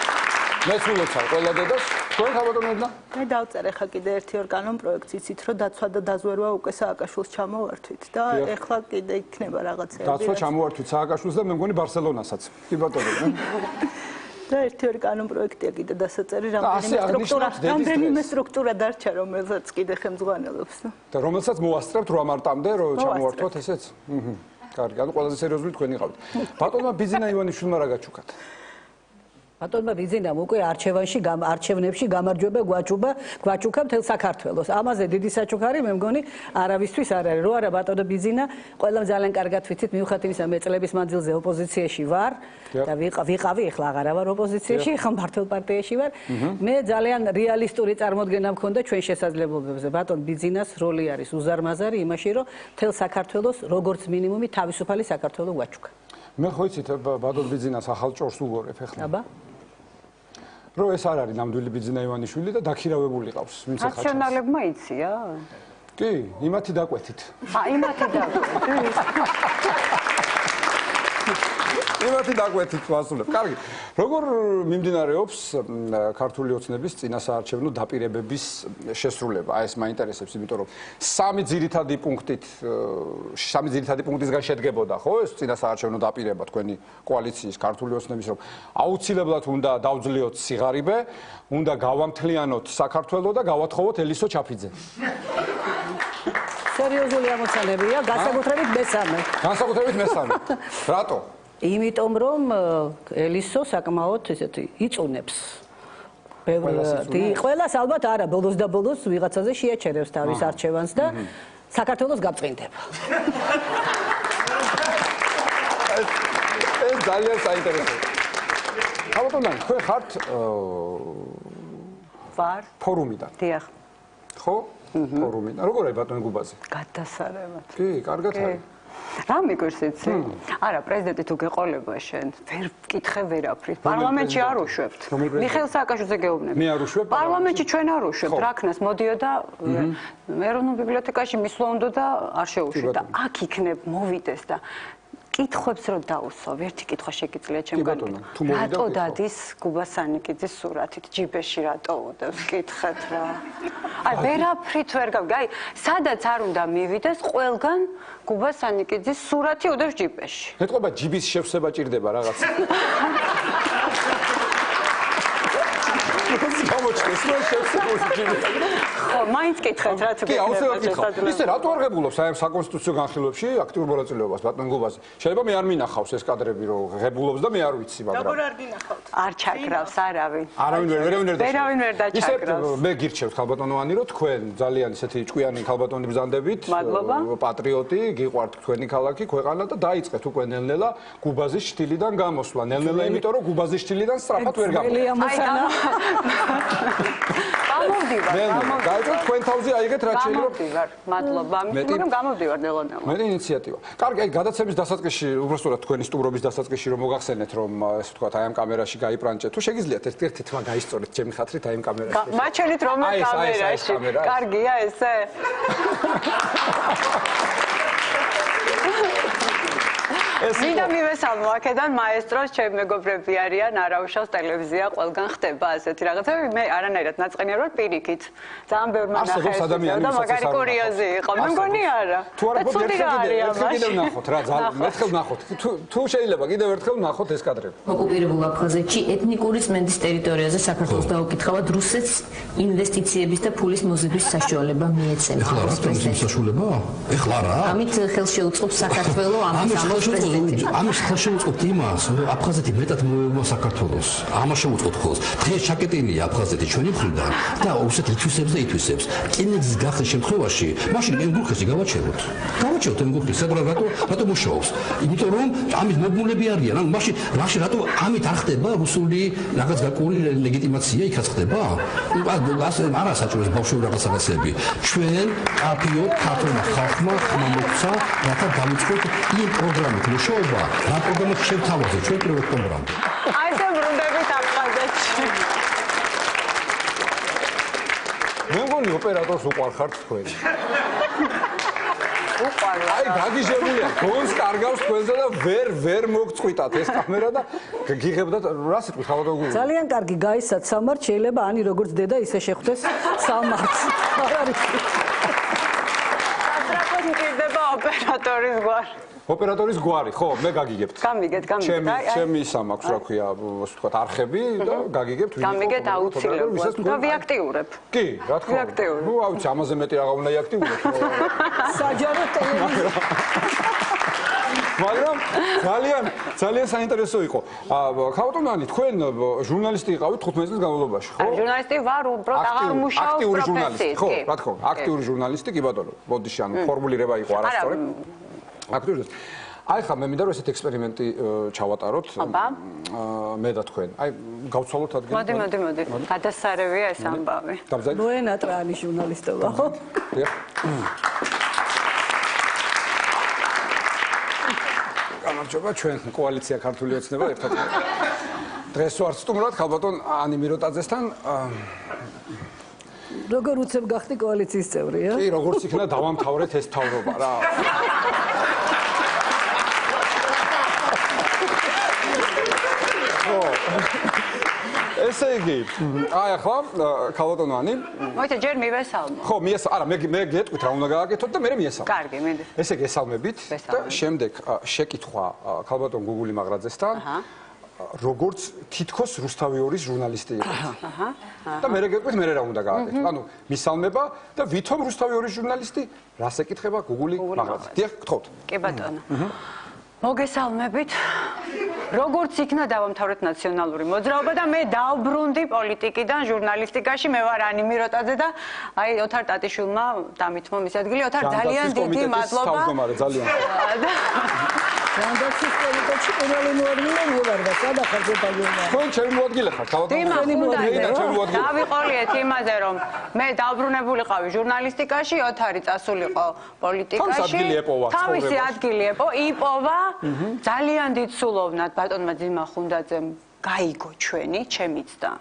მეც ულოცავ ყველა დედას. თქვენ ხალბატონებდა? მე დავწერე ხა კიდე ერთი ორ კანონ პროექტს იცით რომ დაცვა და დაზვერვა უკვე სააკაშვილს ჩამოვართვით და ეხლა კიდე იქნება რაღაცები. დაცვა ჩამოვართვით სააკაშვილს და მე მგონი ბარსელონასაც. კი ბატონო. და ერთი ორი კანონ პროექტია კიდე დასაწერი რამდენიმე სტრუქტურა დარჩა რომელსაც კიდე ხელმძღვანელობს. და რომელსაც მოასწრებთ 8 მარტამდე რომ ჩამოვართვოთ ესეც? კარგი, ანუ ყველაზე სერიოზული თქვენ იყავთ. ბატონმა ბიზინა ივანიშვილმა რა გაჩუქათ? ბატონმა ბიზინამ უკვე არჩევნებში გამარჯვება გვაჩუქა მთელ საქართველოს. ამაზე დიდი საჩუქარი მე მგონი არავისთვის არ არის. რო არა ბატონო ბიზინა, ყველამ ძალიან კარგად ვიცით, მიუხედავად იმისა, მე წლების მანძილზე ოპოზიციაში ვარ და ვიყავი, ეხლა აღარა ვარ ოპოზიციაში, ეხლა მართლ პარტიაში ვარ. მე ძალიან რეალისტური წარმოდგენა მქონდა ჩვენ შესაძლებლობებზე. ბატონ ბიზინას როლი არის უზარმაზარი იმაში, რომ მთელ საქართველოს როგორც მინიმუმი თავისუფალი საქართველო გვაჩუქა. მე ხო იცით ბატონ ბიზინას ახალ ჭორს უგორებ ეხლა. აბა რომ ეს არ არის ნამდვილი ბიზინა ივანიშვილი და დაქირავებული ყავს ვინც ახლა ნაციონალებმა იცია? კი, იმათი დაკვეთით. იმათი დაკვეთით. იმათი დაკვეთით ვასრულებ. კარგი. როგორ მიმდინარეობს ქართული ოცნების წინასაარჩევნო დაპირებების შესრულება? აი ეს მაინტერესებს, იმიტომ რომ სამი ძირითადი პუნქტისგან შედგებოდა, ხო, ეს წინასაარჩევნო დაპირება თქვენი კოალიციის ქართული ოცნების, რომ აუცილებლად უნდა დავძლიოთ სიღარიბე, უნდა გავამთლიანოთ საქართველო და გავათხოვოთ ელისო ჩაფიძე. სერიოზული ამოცანებია, განსაკუთრებით მესამე. განსაკუთრებით მესამე. რატო? იმიტომ რომ ელისო საკმაოდ ესეთი იწუნებს. ყველას ალბათ არა, ბოლოს და ბოლოს ვიღაცაზე შეაჩერებს თავის არჩევანს და საქართველოს გაბწყინდება. ეს ძალიან საინტერესოა. ხალხო, თქვენ ხართ ვარ ფორუმიდან. დიახ. ხო? ფორუმიდან. როგორ არის ბატონ გუბაზე? გადასარევად. კი, კარგად არის. რა მიგვერს იცი? არა, პრეზიდენტი თუ გეყოლება შენ, ვერ ვკითხე ვერაფრის. პარლამენტში არ უშვებთ. მიხეილ სააკაშვილზე გეუბნები. მე არ უშვებ. პარლამენტში ჩვენ არ უშვებთ. რაკნას მოდიოდა ეროვნულ ბიბლიოთეკაში მისვლა უნდა და არ შეუშვით და აქ იქნებ მოვიდეს და კითხვებს რო დაუსვავ, ერთი კითხვა შეგიძლია ჩემგან. რატო დადის გუბა სანიკიძის სურათით ჯიბეში რატო უდევს კითხეთ რა. აი ვერაფრით ვერ გავიგე. აი სადაც არ უნდა მივიდეს, ყველგან გუბა სანიკიძის სურათი უდევს ჯიბეში. ეთყობა ჯიბის შევსება ჭირდება რაღაც. გამოჩნდეს რომ შევსებოს ჯიბის. ხო, მაინც კითხეთ რა თუ გეკითხება. ისე რატო არ ღებულობს აი ამ საკონსტიტუციო განხილვებში აქტიურ მონაწილეობას ბატონ გუბაზე? შეიძლება მე არ მინახავს ეს კადრები რომ ღებულობს და მე არ ვიცი, მაგრამ როგორ არ გინახავთ? არ ჩაკრავს არავინ. არავინ ვერ დაჩაკრავს. ისე მე გირჩევთ ხალბატონოვანი რომ თქვენ ძალიან ისეთი ჭკვიანი ხალბატონი ბრძანდებით, პატრიოტი, გიყვართ თქვენი ქალაქი, ქვეყანა და დაიწყეთ უკვე ნელ-ნელა გუბაზის შთილიდან გამოსვლა. ნელ-ნელა იმიტომ რომ გუბაზის შთილიდან სწრაფად ვერ გამოსვლა. გამოვდივარ. გაიგეთ თქვენ თავზე აიგეთ რა შეიძლება. გამოვდივარ. მადლობა. მაგრამ გამოვდივარ ნელ-ნელა. მე ინიციატივა. კარგი, აი გადაცემის დასაწყისში, უბრალოდ თქვენი სტუმრობის დასაწყისში რომ მოგახსენეთ რომ ესე ვთქვათ აი ამ კამერაში გაიპრანჭეთ. თუ შეგიძლიათ ერთ-ერთი თმა გაისწორეთ ჩემი ხათრით აი ამ კამერაში. მაჩვენით რომელ კამერაში? კარგია ესე? მინდა მივესალმო აქედან მაესტროს ჩემი მეგობრები არიან, არაუშავს ტელევიზია ყველგან ხდება ასეთი რაღაცები. მე არანაირად ნაწყენი არ ვარ პირიქით. ძალიან ბევრი მანახე და მაგარი კურიოზი იყო. მე მგონი არა. თუ არ გქონდა ერთხელ კიდევ ნახოთ რა ძალიან მეთხელ ნახოთ. თუ შეიძლება კიდევ ერთხელ ნახოთ ეს კადრები. ოკუპირებულ აფხაზეთში ეთნიკური წმენდის ტერიტორიაზე საქართველოს დაუკითხავად რუსეთს ინვესტიციების და ფულის მოზიდვის საშუალება მიეცემა. ეხლა რა თქმა საშუალება? ეხლა რა? ამით ხელს შეუწყობს საქართველოს ამის ამის ხელს შეუწყობთ იმას, რომ აფხაზეთი მეტად მოეუბნება საქართველოს. ამას შეუწყობთ ხოლოს. დღეს ჩაკეტილია აფხაზეთი ჩვენი მხრიდან და უსეთ ითვისებს და ითვისებს. კინეთის გახსნის შემთხვევაში, მაშინ ემგურხესი გავაჩეროთ. გავაჩეროთ ემგურხეს, საერთოდ რატო მუშაობს? იმიტომ რომ ამის მობმულები არიან. ანუ მაშინ რატო ამით არ ხდება რუსული რაღაც გაკური ლეგიტიმაცია იქაც ხდება? არა საჭიროა ბავშვები რაღაცები. ჩვენ აფიოთ ქართულმა ხალხმა ხმა მოგცა, რათა დავიწყოთ იმ პროგრამით მუშაობა, რა პროგრამით შევთავაზეთ ჩვენ 1 ოქტომბრამდე. აი ეს ბრუნდებით აფხაზეთში. მე მგონი ოპერატორს უყარხართ თქვენ. უყარს. აი გაგიჟებულია, გონს კარგავს თქვენზე და ვერ მოგწყვიტათ ეს კამერა და გიღებდათ რა სიტყვით ხალხო გულ. ძალიან კარგი გაიცათ სამართ, შეიძლება ანი როგორც დედა ისე შეხვდეს სამართს. არ არის. აკრაკო მიყიდება ოპერატორის გვარი. ოპერატორის გვარი, ხო, მე გაგიგებთ. გამიგეთ. ჩემი ისა მაქვს, რა ქვია, ასე ვთქვათ, არხები და გაგიგებთ ვინმე. გამიგეთ აუცილებლად და ვიაქტიურებ. კი, რა თქმა უნდა. ნუ ავიცი, ამაზე მეტი რაღა უნდა იაქტიურებ. საჯარო ტელევიზია. მაგრამ ძალიან საინტერესო იყო. ხავტონანი, თქვენ ჟურნალისტი იყავით 15 წლის განმავლობაში, ხო? ჟურნალისტი ვარ, უბრალოდ აღარ მუშაობ აქტიური ჟურნალისტი, პროფესიით. ხო, რა თქმა უნდა, აქტიური ჟურნალისტი, კი ბატონო. ბოდიში, ანუ ფორმულირება იყო არასწორი. აქტიური. აი ხა მე მინდა რომ ესეთ ექსპერიმენტი ჩავატაროთ. მე და თქვენ. აი გავცვალოთ ადგილი. მოდი. გადასარევია ეს ამბავი. ნოენა ტრანი ჟურნალისტობა, ხო? დიახ. გამარჯობა, ჩვენ კოალიცია ქართული ოცნება ერთად. დღეს ვარ სტუმრად ხალბატონ ანი მიროტაძესთან. როგორ უცებ გახდი კოალიციის წევრი, კი, როგორც იქნა დავამთავრეთ ეს თავრობა რა. ესე იგი, აი ახლა ხალბატონანი. მოიცა ჯერ მივესალმო. ხო, არა, მე გეტყვით რა უნდა გააკეთოთ და მე მივესალმო. კარგი, მინდა. ესე იგი, ესალმებით და შემდეგ შეკითხვა ხალბატონ გუგული მაღრაძესთან. როგორც თითქოს რუსთავიორის ჟურნალისტი იყო. და მე გეტყვით მე რა უნდა გააკეთო. ანუ მისალმება და ვითომ რუსთავიორის ჟურნალისტი რას ეკითხება გუგული მაღრაძე. დიახ, გთხოვთ. კი ბატონო. მოგესალმებით. როგორც იქნა დავამთავრეთ ნაციონალური მოძრაობა და მე დავბრუნდი პოლიტიკიდან ჟურნალისტიკაში, მე ვარ ანი მიროტაძე და აი ოთარ ტატიშვილმა დამითმო მის ადგილი. ოთარ ძალიან დიდი მადლობა. ძალიან. რანდაცის კომიტეტში პირველი მოადგილე მე ვარ და სადახარ ზედაგენა. თქვენ ჩემი მოადგილე ხართ, ხალხო. დავიყოლიეთ იმაზე, რომ მე დავბრუნებულიყავი ჟურნალისტიკაში, ოთარი წასულიყო პოლიტიკაში. თავისი ადგილი იპოვა. ძალიან დიდ სულოვნად ბატონმა ძიმა ხუნდაძემ გაიგო ჩვენი, ჩემიც და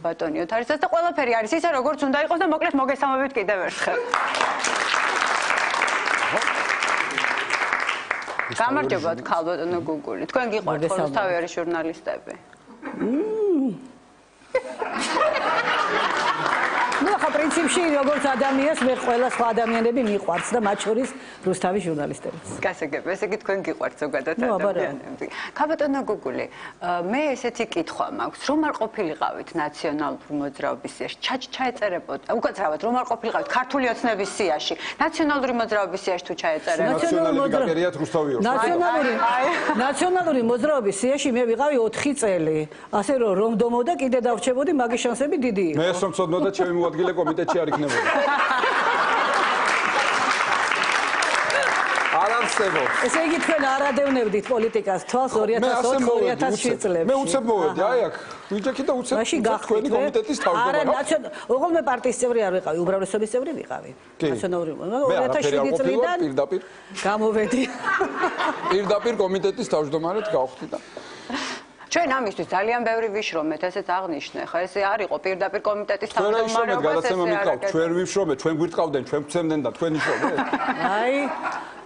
ბატონი ოთარისაც და ყველაფერი არის ისე, როგორც უნდა იყოს და მოკლედ მოგესალმებით კიდევ ერთხელ. გამარჯობათ ხალბატონო გუგული. თქვენ გიყვართ რუსთავიორის ჟურნალისტები? ნუ ახლა პრინციპში როგორც ადამიანს მე ყველა სხვა ადამიანები მიყვარს და მათ შორის რუსთავის ჟურნალისტებიც. გასაგებ, ესე იგი თქვენ გიყვართ ზოგადად ადამიანები. ხალბატონო გუგული, მე ესეთი კითხვა მაქვს, რომ არ ყოფილიყავით ნაციონალური მოძრაობის სიაში, ჩაეწერებოდა, უკაცრავად რომ არ ყოფილიყავით ქართული ოცნების სიაში, ნაციონალური მოძრაობის სიაში თუ ჩაეწერებოდა. ნაციონალური მოძრაობის სიაში მე ვიყავი 4 წელი. ასე რომ რომდომოდა კიდე დავრჩებოდი, მაგის შანსები დიდი იყო. მე ეს რომ ცოდნოდა ჩემი მოადგილე კომიტეტში არ იქნებოდა. არ არსებობს. ესე იგი თქვენ არ ადევნებდით პოლიტიკას თვალს 2004-2007 წლებში. მე უცებ მოვედი, აი აქ ვიჯექი და უცებ თქვენი კომიტეტის თავმჯდომარე. არა, ოღონდ მე პარტიის წევრი არ ვიყავი, უბრალესობის წევრი ვიყავი. ნაციონალური 2007 წლიდან პირდაპირ გამოვედი. პირდაპირ კომიტეტის თავმჯდომარედ გავხდი და ჩვენ ამისთვის ძალიან ბევრი ვიშრომეთ, ესეც აღნიშნე, ხა ეს არ იყო პირდაპირ კომიტეტის თავმჯდომარეობა, გადაცემა მიყავთ, ჩვენ ვიშრომეთ, ჩვენ გვირტყავდნენ, ჩვენ გვცემდნენ და თქვენ იშრომეთ. აი,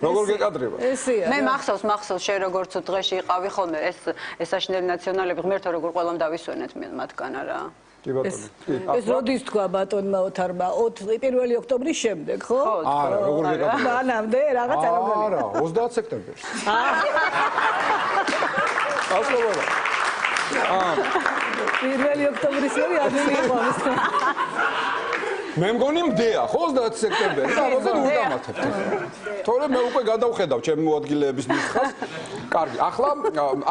როგორ გეკადრება? ესეა. მე მახსოვს შენ როგორც დღეში იყავი ხოლმე ეს საშინელი ნაციონალები ღმერთო როგორ ყველამ დავისვენეთ მათგან არა? კი ბატონო. ეს როდის თქვა ბატონმა ოთარმა 1 ოქტომბრის შემდეგ, ხო? არა, როგორ გეკადრება? მანამდე რაღაც არ მოგონია. არა, 30 სექტემბერს. ასლობა. 1 ოქტომბრის მერე ადვილი იყო. მე მგონი მდეა, ხო 30 სექტემბერი. და როზე უდამათებთ. თორე მე უკვე გადავხედავ ჩემი მოადგილეების ნუსხას. კარგი, ახლა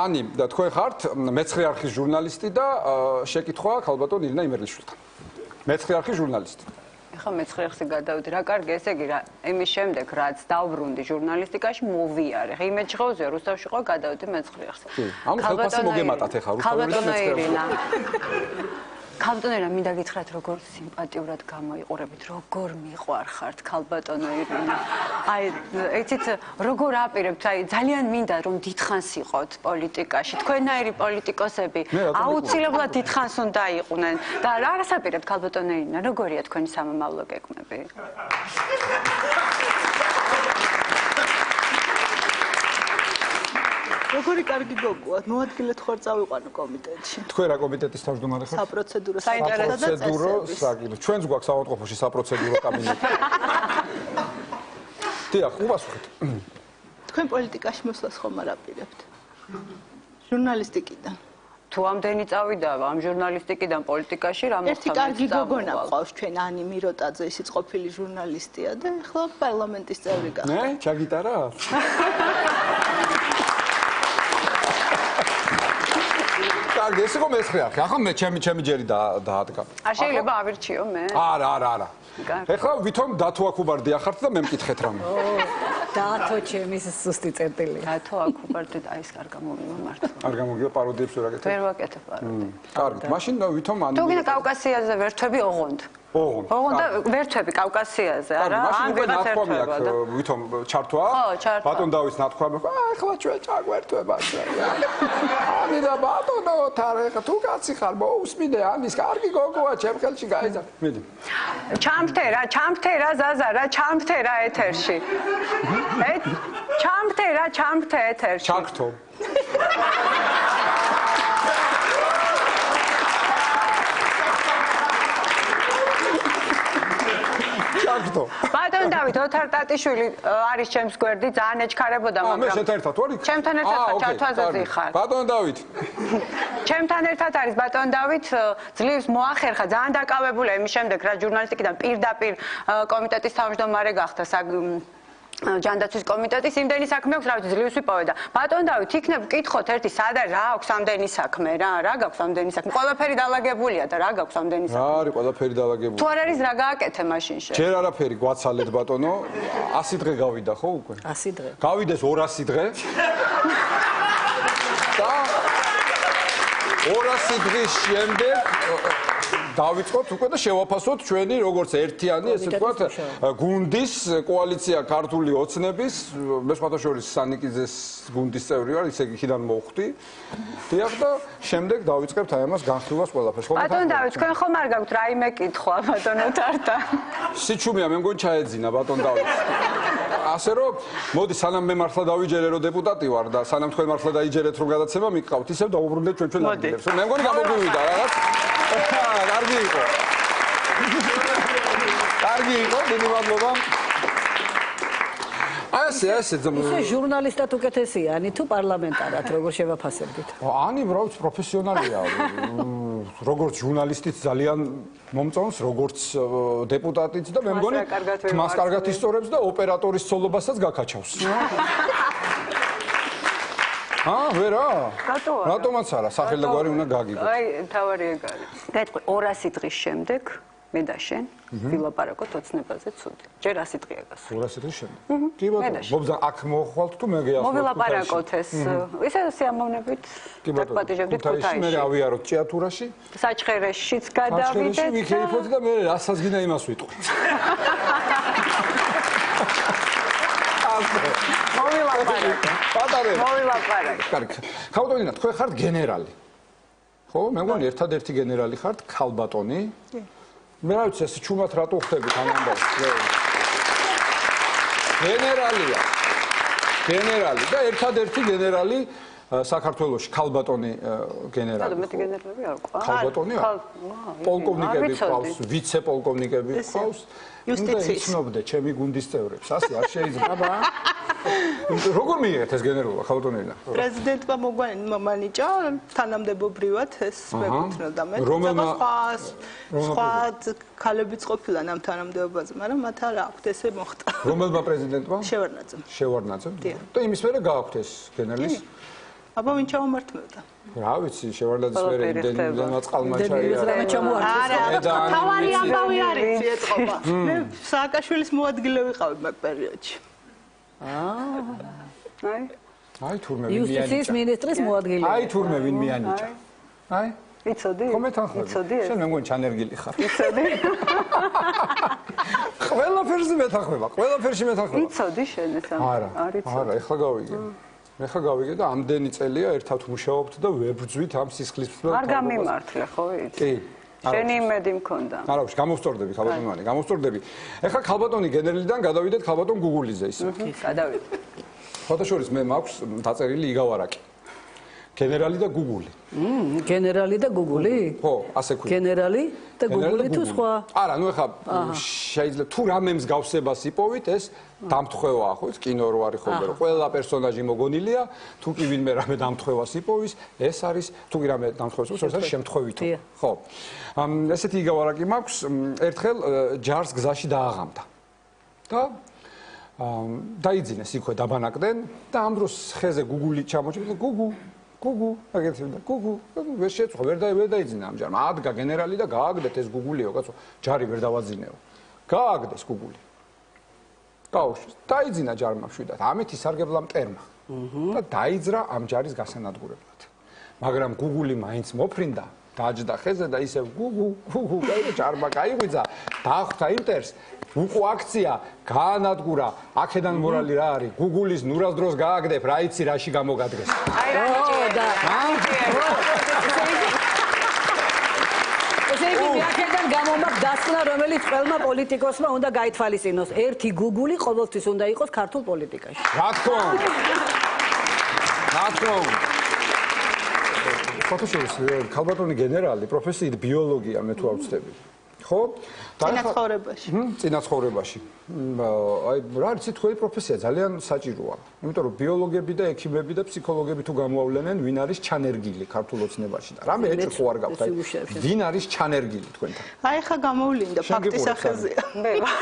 ანი და თქვენ ხართ მეცხრე არხის ჟურნალისტი და შეკითხვა ხალბატონ ირინა იმერლიშვილთან. მეცხრე არხის ჟურნალისტი. ეხლა მეცხრე არხზე გადავდი. რა კარგი, ესე იგი რა იმის შემდეგ რაც დავბრუნდი ჟურნალისტიკაში მოვიარე. იმეჯი ღოზე რუსთავში ყო გადავდი მეცხრე არხზე. ანუ ხელფასი მოგემატათ ეხლა რუსთავში და მეცხრე არხზე. ქალბატონო მინდა გითხრათ როგორ სიმპათიურად გამოიყურებით, როგორ მიყვარხართ ქალბატონო ირინა. აი, ეცით როგორ აპირებთ, აი ძალიან მინდა რომ დიდხანს იყოთ პოლიტიკაში. თქვენნაირი პოლიტიკოსები აუცილებლად დიდხანს უნდა იყვნენ და რას აპირებთ ქალბატონო ირინა, როგორია თქვენი სამომავლო გეგმები? როგორი კარგი გოგოა, მოადგილეთ ხარ წავიყვანო კომიტეტში. თქვენ რა კომიტეტის თავმჯდომარე ხართ? საპროცედურო საკითხი. ჩვენც გვაქვს საავადმყოფოში საპროცედურო კაბინეტი. დიახ, უპასუხეთ. თქვენ პოლიტიკაში მოსვლას ხომ არ აპირებთ? ჟურნალისტიკიდან. თუ ამდენი წავიდა ამ ჟურნალისტიკიდან პოლიტიკაში რა ერთი კარგი გოგონა ყავს ჩვენ ანი მიროტაძე, ისიც ყოფილი ჟურნალისტია და ახლა პარლამენტის წევრი გახდა. ნე, ჩაგიტარა? კარგი, ეს იყო მესხი არხი. ახლა მე ჩემი ჯერი დაადგა. არ შეიძლება ავირჩიო მე? არა. ეხლა ვითომ დათო აქუბარდი ახართ და მე მკითხეთ რამე. დათო ჩემი სუსტი წერტილი. დათო აქუბარდი და ეს კარგა მომიმართო. არ გამოგივა პაროდიებს ვერ აკეთებ? ვერ ვაკეთებ პაროდიებს. კარგი, მაშინ ვითომ ანუ თუ გინდა კავკასიაზე ვერთვები ოღონდ. ოღონდ და ვერთვები კავკასიაზე, არა? ან ვიღაც ერთვება და ვითომ ჩართვა? ხო, ჩართვა. ბატონ დავის ნათქვამი, ახლა ჩვენ ჩაგვერთვება ჩვენ. ამი და ბატონო, თარეხა თუ კაცი ხარ, მოусმინე ამის კარგი გოგოა, ჩემ ხელში გაიზარდა. მიდი. ჩამფთერა ზაზარა, ჩამფთერა ეთერში. ჩამფთე ეთერში. ჩაქთო. ბატონ დავით ოთარ-ტატიშვილი არის ჩემს გვერდი, ძალიან ეჩქარებოდა, მაგრამ მე შენთან ერთად ვარ? ჩემთან ერთად ჩართვაზე ვიხარ. ბატონ დავით. ჩემთან ერთად არის ბატონ დავით, ძლივს მოახერხა, ძალიან დაკავებულია იმის შემდეგ, რა ჟურნალისტიკიდან პირდაპირ კომიტეტის თავმჯდომარე გახდა ჯანდაცვის კომიტეტის იმდენი საქმე აქვს, რა ვიცი, ძლივს ვიპოვე და ბატონ დავით, იქნებ ვკითხოთ ერთი სად არის, რა აქვს ამდენი საქმე, რა გაქვს ამდენი საქმე. ყველაფერი დალაგებულია და რა გაქვს ამდენი საქმე. რა არის ყველაფერი დალაგებული? თუ არ არის რა გააკეთე მაშინ შენ? ჯერ არაფერი გვაცალეთ ბატონო. 100 დღე გავიდა ხო უკვე? 100 დღე. გავიდეს 200 დღე. და 200 დღის შემდეგ დავიწყოთ უკვე და შევაფასოთ ჩვენი როგორც ერთიანი, ესე ვთქვათ, გუნდის კოალიცია ქართული ოცნების, მე სხვათა შორის სანიკიძეს გუნდის წევრი ვარ, ისე იქიდან მოვხვდი. დიახ და შემდეგ დავიწყებთ აი ამას განხილვას ყველაფერს. ბატონ დავით, თქვენ ხომ არ გაქვთ რაიმე კითხვა ბატონო თართა? სიჩუმეა მე მგონი ჩაეძინა ბატონ დავით. ასე რომ მოდი სანამ მე მართლა დავიჯერე რომ დეპუტატი ვარ და სანამ თქვენ მართლა დაიჯერეთ რომ გადაცემა მიყავთ, ისევ დაუბრუნდეთ ჩვენ ადგილებს. მე მგონი გამოგვივიდა რაღაც. კარგი იყო. დიდი მადლობა. ასე ისე ჟურნალისტად უკეთესიანი თუ პარლამენტარად როგორ შევაფასებდით? ანი ბრაუც პროფესიონალია. როგორც ჟურნალისტიც ძალიან მომწონს, როგორც დეპუტატიც და მე მგონი მას კარგად ისწორებს და ოპერატორის ცოლობასაც გაკაჩავს. ვერა? რატომაც არა, სახელდაგვარი უნდა გაგიგო. აი, თავარი ეგ არის. გეტყვი 200 დღის შემდეგ მე და შენ ვილაპარაკოთ ოცნებაზე ცუდი. ჯერ 100 დღეა გასული. 200 დღის შემდეგ. კი ბატონო, მობზა აქ მოხვალთ თუ მე გეახვალთ. მოვილაპარაკოთ ეს. ისე სიამოვნებით დაგპატიჟებდით ქუთაისში. მე ავიაროთ ჭიათურაში. საჩხერეშიც გადავიდეთ. საჩხერეში ვიქერიფოთ და მე რასაც გინდა იმას ვიტყვი. მოვილაპარაკე. კარგი. ქალბატონი, თქვენ ხართ გენერალი. ხო, მე მგონი ერთადერთი გენერალი ხართ ქალბატონი. მე რა ვიცი, ეს ჩუმად რატო ხდებით ამ ამბავს? გენერალი და ერთადერთი გენერალი საქართველოში ქალბატონი გენერალი. მეტი გენერალები არ ყავს. ქალბატონი არ. პოლკოვნიკები ყავს, ვიცე-პოლკოვნიკები ყავს. იუსტიციის. იცნობდე ჩემი გუნდის წევრებს, ასე არ შეიძლება. როგორ მიიღეთ ეს გენერალობა ქალბატონინა? პრეზიდენტმა მომანიჭა თანამდებობრივად ეს მეკუთვნოდა მე. სხვა ქალებიც ყოფილან ამ თანამდებობაზე, მაგრამ მათ არ აქვთ ესე მოხდა. რომელმა პრეზიდენტმა? შევარდნაძემ. და იმის მერე გააქვთ ეს გენერლის? აბა ვინ ჩაუმართმევდა? რა ვიცი, შევარდნაძის მერე იმდენმა წყალმა ჩაიარა. არა, თავარი ამბავი არის ეწყობა. მე სააკაშვილის მოადგილე ვიყავი მაგ პერიოდში. აი თურმე ვინ იუსტიციის მინისტრის მოადგილე. აი თურმე ვინ მიანიჭა. აი იცოდი? ხო მეთანხმები. იცოდი ეს? შენ მე მგონი ჩანერგილი ხარ. იცოდი? ყველაფერზე მეთანხმება, ყველაფერში მეთანხმება. იცოდი შენ ეს? არა, ეხლა გავიგე. ეხლა გავიგე და ამდენი წელია ერთად მუშაობთ და ვებრძვით ამ სისხლის მსვლელ. არ გამიმართლე, ხო იცი? კი. შენი იმედი მქონდა. არა, გამოვსწორდები ხალბატონი, გამოვსწორდები. ეხლა ხალბატონი გენერალიდან გადავიდეთ ხალბატონ გუგულიზე ისე. გადავიდეთ. ფოტოშორის მე მაქვს დაწერილი იგავარაკი. გენერალი და გუგული. გენერალი და გუგული? ხო, ასე ქვია. გენერალი და გუგული თუ სხვა? არა, ნუ ეხლა შეიძლება თუ რამე მსგავსებას იპოვით, ეს დამთხევაა, ხო, ეს კინო რო არის ხოლმე, რომ ყველა პერსონაჟი მოგონილია, თუ კი ვინმე რამე დამთხევას იპოვის, ეს არის, თუ კი რამე დამთხევას იპოვის, ეს არის შემთხვევითო. ხო. ესეთი იგავარაკი მაქვს, ერთხელ ჯარს გზაში დააღამდა. და დაიძინეს იქვე დაბანაკდნენ და ამ დროს ხეზე გუგული ჩამოჭრა და გუგუ, აგერცებდა, გუგუ, ვერ შეწყო, ვერ დაიძინა ამ ჯარმა. ადგა გენერალი და გააგდეთ ეს გუგულიო, კაცო, ჯარი ვერ დავაძინეო. გააგდეს გუგული. გაუშვეს, დაიძინა ჯარმა მშვიდად, ამით ისარგებლა მტერმა. და დაიძრა ამ ჯარის გასანადგურებლად. მაგრამ გუგული მაინც მოფრინდა, დაჯდა ხეზე და ისევ გუგუ, გაიგე ჯარმა გაიღვიძა, დახვდა იმ მტერს. უკუ აქცია გაანადგურა, აქედან მორალი რა არის? გუგულის ნურას დროს გააგდებ, რა იცი რაში გამოგადგეს. აი რა და ესე იგი აქედან გამომაქვს დასკვნა, რომელიც ყველმა პოლიტიკოსმა უნდა გაითვალისწინოს. ერთი გუგული ყოველთვის უნდა იყოს ქართულ პოლიტიკაში. რა თქმა უნდა. რა თქმა უნდა. ფოტოშორის ხალბატონი გენერალი პროფესიით ბიოლოგია მე თუ არ ვცდები. ხო? წინაცხოვრებაში. წინაცხოვრებაში. აი რა არის თქვენი პროფესია ძალიან საჭიროა. იმიტომ რომ ბიოლოგები და ექიმები და ფსიქოლოგები თუ გამოავლენენ ვინ არის ჩანერგილი ქართულ ოცნებაში და რამე ეჭვი ხო არ გაქვთ? ვინ არის ჩანერგილი თქვენთან? აი ხა გამოვლინდა ფაქტის ახაზია. მე ვარ.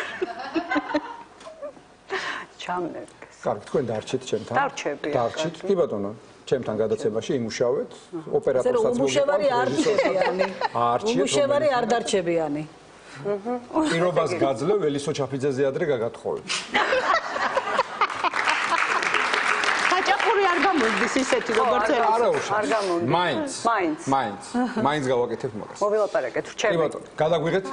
ჩამნერგეს. კარგი, თქვენ დარჩით ჩემთან? დარჩები. დარჩით. კი ბატონო. ჩემთან გადაცემაში იმუშავეთ, ოპერატორსაც უმუშევარი არ რჩებიანი. უმუშევარი არ დარჩებიანი. პირობას გაძლევ ელისო ჩაფიძეზე ადრე გაგათხოვებ. ხაჭაპური არ გამოდდის ისეთი როგორც ეს. არ გამოდდის. მაინც გავაკეთებ მაგას. მოვილაპარაკეთ, რჩები. კი ბატონო, გადაგვიღეთ.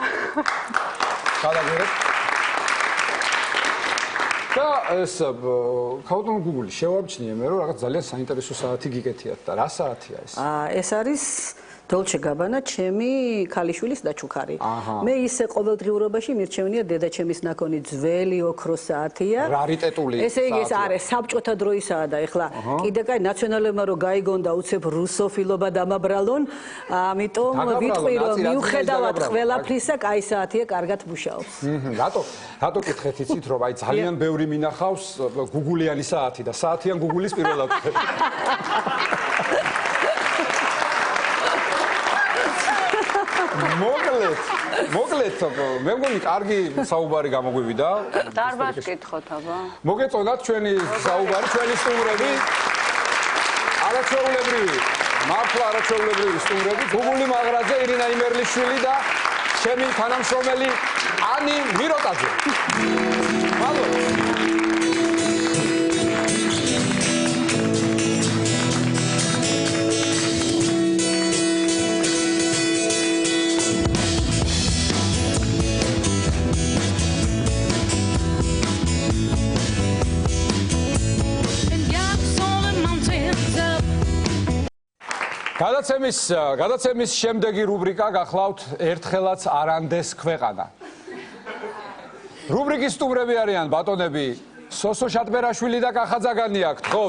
და ეს ქალბატონ გუგული შევამჩნიე მე რომ რაღაც ძალიან საინტერესო საათი გიკეთიათ და რა საათია ეს? ეს არის დოლჩე გაბანა, ჩემი ქალიშვილის დაჩუქარი. მე ისე ყოველდღიურობაში მირჩევნია დედაჩემის ნაკონი ძველი ოქროს საათია. რარიტეტული. ესე იგი ეს არის საბჭოთა დროისაა და ეხლა კიდე კაი ნაციონალებმა რო გაიგონდა უცებ რუსოფილობა დამაბრალონ, ამიტომ ვიტყვი რომ მიუხედავად ყველაფრისა, კაი საათია, კარგად მუშაობს. რატო კითხეთ იცით რომ აი ძალიან ბევრი მინახავს გუგულიანი საათი და საათიან გუგულის პირველად. მოკლედ მე მგონი კარგი საუბარი გამოგვივიდა. დარბაზს კითხოთ აბა. მოგეწონათ ჩვენი საუბარი, ჩვენი სტუმრები. არაჩვეულებრივი, მართლა არაჩვეულებრივი სტუმრები. გუგული მაღრაძე, ირინა იმერლიშვილი და ჩემი თანამშრომელი ანი მიროტაძე. მადლობა. გადაცემის შემდეგი რუბრიკა გახლავთ ერთხელაც არანდეს ქვეყანა. რუბრიკის სტუმრები არიან ბატონები სოსო შატბერაშვილი და კახაძაგანი აქვთ, ხო?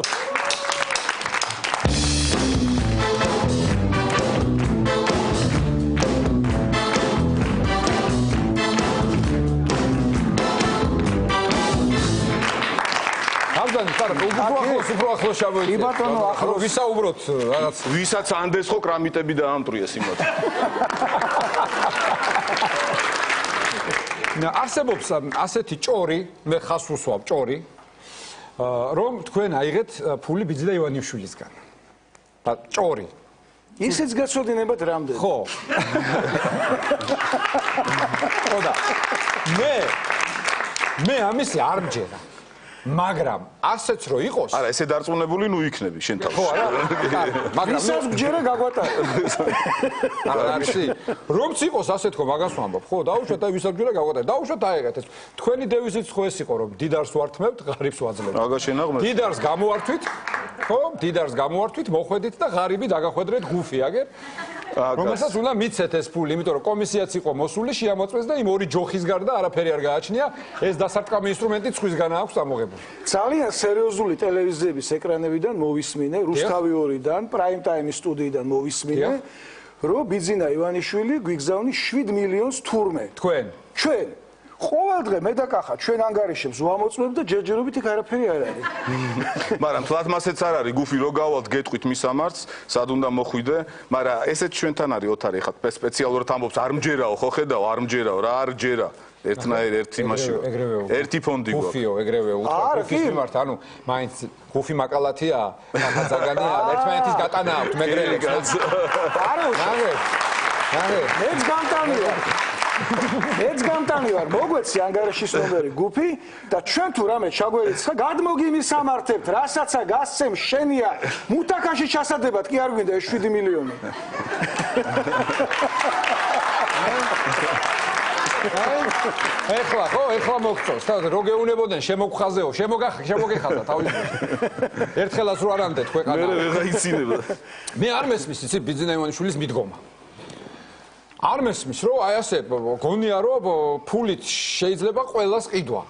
უფრო ახლოს შევიდეთ. კი ბატონო, ახლოს ვისაუბროთ რაღაც ვისაც ანდეს ხო კრამიტები დაამტრიეს იმათ. არსებობს ასეთი ჭორი, მე ხას ვუსვამ ჭორი, რომ თქვენ აიღეთ ფული ბიძი და ივანიშვილისგან. და ჭორი. ისეც გაწოდინებათ რამდენი? ხო. ხო და მე ამისი არ მჯერა. მაგრამ ასეც რო იყოს არა ესე დარწმუნებული ნუ იქნები შენ თავში ხო არა მაგრამ ვისაც გჯერა გაგვატარა არა არის რომც იყოს ასე თქო მაგას ვამბობ ხო დაუშვათ აი ვისაც გჯერა გაგვატარა დაუშვათ აიღეთ ეს თქვენი დევიზიც ხო ეს იყო რომ დიდარს ვართმევთ ღარიბს ვაძლევთ აგა შენაღმეთ დიდარს გამოვართვით ხო დიდარს გამოვართვით მოხვედით და ღარიბი დაგახვედრეთ გუფი აგერ რომელსაც უნდა მიცეთ ეს ფული იმიტომ რომ კომისიაც იყო მოსული შეამოწმეს და იმ ორი ჯოხის გარდა არაფერი არ გააჩნია ეს დასარტყამი ინსტრუმენტი ცხვისგან აქვს ამოღებული ძალიან სერიოზული ტელევიზიების ეკრანებიდან მოვისმინე რუსთავი 2-დან პრაიმ ტაიმის სტუდიიდან მოვისმინე რომ ბიძინა ივანიშვილი გვიგზავნის 7 მილიონს თურმე თქვენ ჩვენ ყოველდღე მე და კახა ჩვენ ანგარიშებს ვამოწმებ და ჯერჯერობით იქ არაფერი არ არის მაგრამ თლათ მასეც არ არის გუფი რო გავალთ გეტყვით მისამართს სად უნდა მოხვიდე მაგრამ ესეც ჩვენთან არის ოთარი ხა სპეციალურად ამბობს არ მჯერაო ხო ხედავ არ მჯერაო რა არ ჯერა ერთნაირ ერთი მაშინ ერთი ფონდი გვაქვს გუფიო ეგრევე უთხრა გუფის მიმართ ანუ მაინც გუფი მაკალათია ხაზაგანია ერთმანეთის გატანა აქვს მეგრელი არა მეც გამტანი ვარ მოგვეცი ანგარიშის ნომერი გუფი და ჩვენ თუ რამე ჩაგვერიცხა გადმოგი მისამართებთ რასაცა გასცემ შენია მუტაკაში ჩასადებად კი არ გვინდა ეს 7 მილიონი ეხლა ხო ეხლა მოგწონს და რო გეუნებოდნენ შემოგხაზეო შემოგეხაზა თავის ერთხელაც რო არამდეთ ქვეყანა მე ვეღარ იცინება მე არ მესმის იცი ბიძინა ივანიშვილის მიდგომა არ მესმის რომ აი ასე გონია რომ ფულით შეიძლება ყველას ყიდვა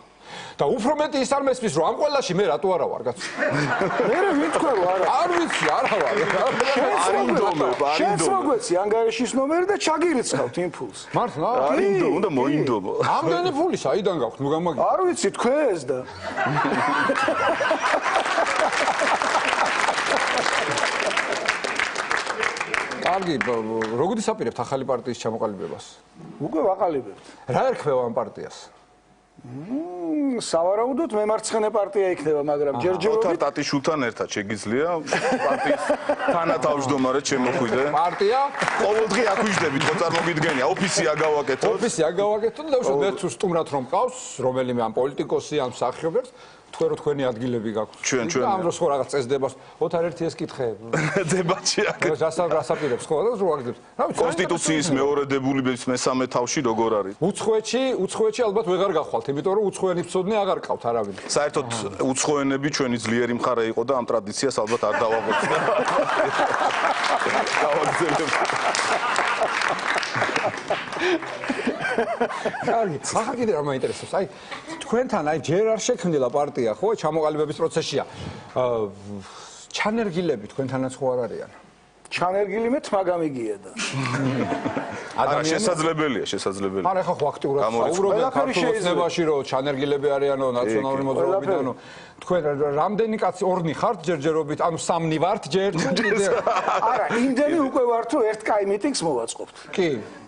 და უფრო მეტი ის არ მესმის რომ ამ ყველაში მე რატო არა ვარ კაცო მე ვიტყვე რომ არა არ ვიცი არა ვარ შენს მოგვეცი ანგარიშის ნომერი და ჩაგირიცხავთ იმ ფულს მართლა უნდა მოინდომო ამდენი ფული საიდან გაქვთ ნუ გამაგი არ ვიცი თქვენს და კარგი როგორ ისაპირებთ ახალი პარტიის ჩამოყალიბებას უკვე ვაყალიბებთ რა ერქმევა ამ პარტიას სავარაუდოდ მემარცხენე პარტია იქნება მაგრამ ჯერჯერობით ტატიშულთან ერთად შეგიძლია პარტიის თანათავმჯდომარედ შემოხვიდე პარტია ყოველდღე აქ ვიждებით ხო წარმოგიდგენია ოფისი აგავაკეთოთ და უშო მე თუ სტუმრად რომ ყავს რომელიმე ამ პოლიტიკოსი ან მსახიობებს თქვენ რო თქვენი ადგილები გაქვთ ჩვენ ამ დროს ხო რაღაც წესდებას ოთარ ერთი ეს კითხე დებატში აქ რასაპირებს ხო და რო აგდებს რა ვიცი კონსტიტუციის მეორე დებულების მესამე თავში როგორ არის უცხოეთში ალბათ ვეღარ გახვალთ იმიტომ რომ უცხოენი ფსოდნი აღარ ყავთ არავინ საერთოდ უცხოენები ჩვენი ძლიერი მხარე იყო და ამ ტრადიციას ალბათ არ დავაღწევთ გავაგზავნებ კარგი ახლა კიდე რა მაინტერესებს აი თქვენთან აი ჯერ არ შექმნილა პარტია ხო ჩამოყალიბების პროცესშია ჩანერგილები თქვენთანაც ხო არ არიან ჩანერგილი მე თმა გამიგია და არა შესაძლებელია არა ხო აქტიურად საუბრობენ ქართულოცნებაში რომ ჩანერგილები არიანო ნაციონალური მოძრაობიდანო თქვენ რამდენი კაცი ორნი ხართ ჯერჯერობით ანუ სამნი ვართ ჯერ არა იმდენი უკვე ვართ რომ ერთ კაი მიტინგს მოვაწყობთ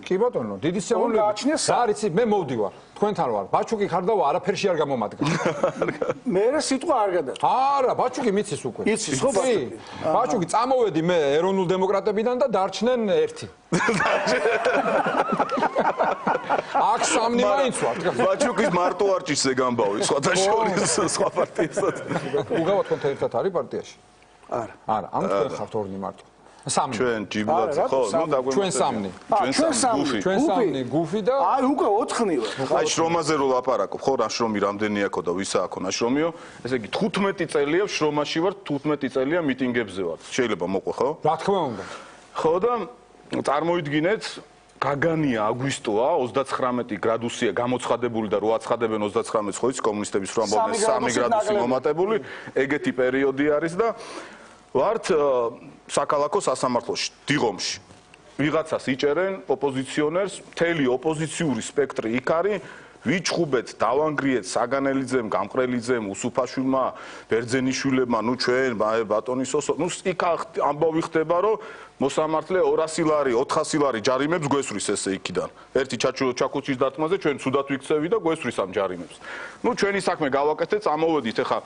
კი ბატონო დიდი სიამოვნებაა და არიცი მე მოვდივარ თქვენთან ვარ ბაჩუკი ხარდავა არაფერში არ გამომადგა მე რა სიტყვა არ გადაწყდა არა ბაჩუკი მიცის უკვე იცის ხო ბაჩუკი წამოვედი მე ეროვნულ დემოკრატებიდან და დარჩნენ ერთი აქ სამნი მაინც ვართ ბაჩუკის მარტო არჩისზე გამბავი სხვათა შორის სხვა პარტიასთან უგავად თქვენ ერთად არის პარტიაში არა ამ თქვენ ხართ ორნი მარტო სამნი ჩვენ ჯიბლად ხო ნუ ჩვენ სამნი გუფი და აი უკვე 4-ნი ვარ აი შრომაზე რო ლაპარაკობ ხო რა შრომი რამდენი აქო და ვისა აქო ნაშრომიო ესე იგი 15 წელია შრომაში ვარ 15 წელია მიტინგებზე ვარ შეიძლება მოყვე ხო რა თქმა უნდა ხო და წარმოიდგინეთ გაგანია აგვისტოა 39 გრადუსია გამოცხადებული და რო აცხადებენ 39-ს ხო იცი კომუნისტების რო ამბობენ 3 გრადუსი მომატებული ეგეთი პერიოდი არის და ვართ საქალაქო სასამართლოში დიღომში ვიღაცას იჭერენ ოპოზიციონერს მთელი ოპოზიციური სპექტრი იქ არის ვიჩხუბეთ დავანგრიეთ საგანელიძემ გამყრელიძემ უსუფაშვილმა ბერძენიშვილებმა ნუ ჩვენ ბატონი სოსო ნუ იქ ამბავი ხდება რომ მოსამართლე 200 ლარი 400 ლარი ჯარიმებს გვესვრის ესე იქიდან ერთი ჩაკუჩის დათმაზე ჩვენ ცუდად ვიქცევი და გვესვრის ამ ჯარიმებს ნუ ჩვენი საქმე გავაკეთეთ წამოვედით ეხა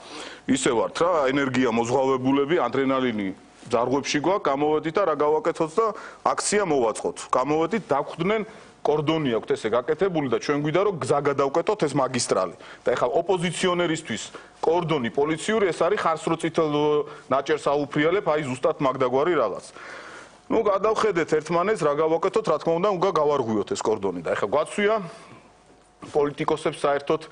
ისე ვართ რა ენერგია მოზღვავებულები ადრენალინი ძარღვებში გვაქვს გამოვედით და რა გავაკეთოთ და აქცია მოვაწყოთ გამოვედით დაგვხვდნენ კორდონი აქვთ ესე გაკეთებული და ჩვენ გვიდა რომ გზა გადავკეთოთ ეს მაგისტრალი. და ეხლა ოპოზიციონერისთვის კორდონი პოლიციური ეს არის ხარს რო წითელ ნაჭერს აუფრიალებ, აი ზუსტად მაგდაგვარი რაღაც. ნუ გადავხედეთ ერთმანეთს, რა გავაკეთოთ, რა თქმა უნდა, უნდა გავარღვიოთ ეს კორდონი და ეხლა გვაცვია პოლიტიკოსებს საერთოდ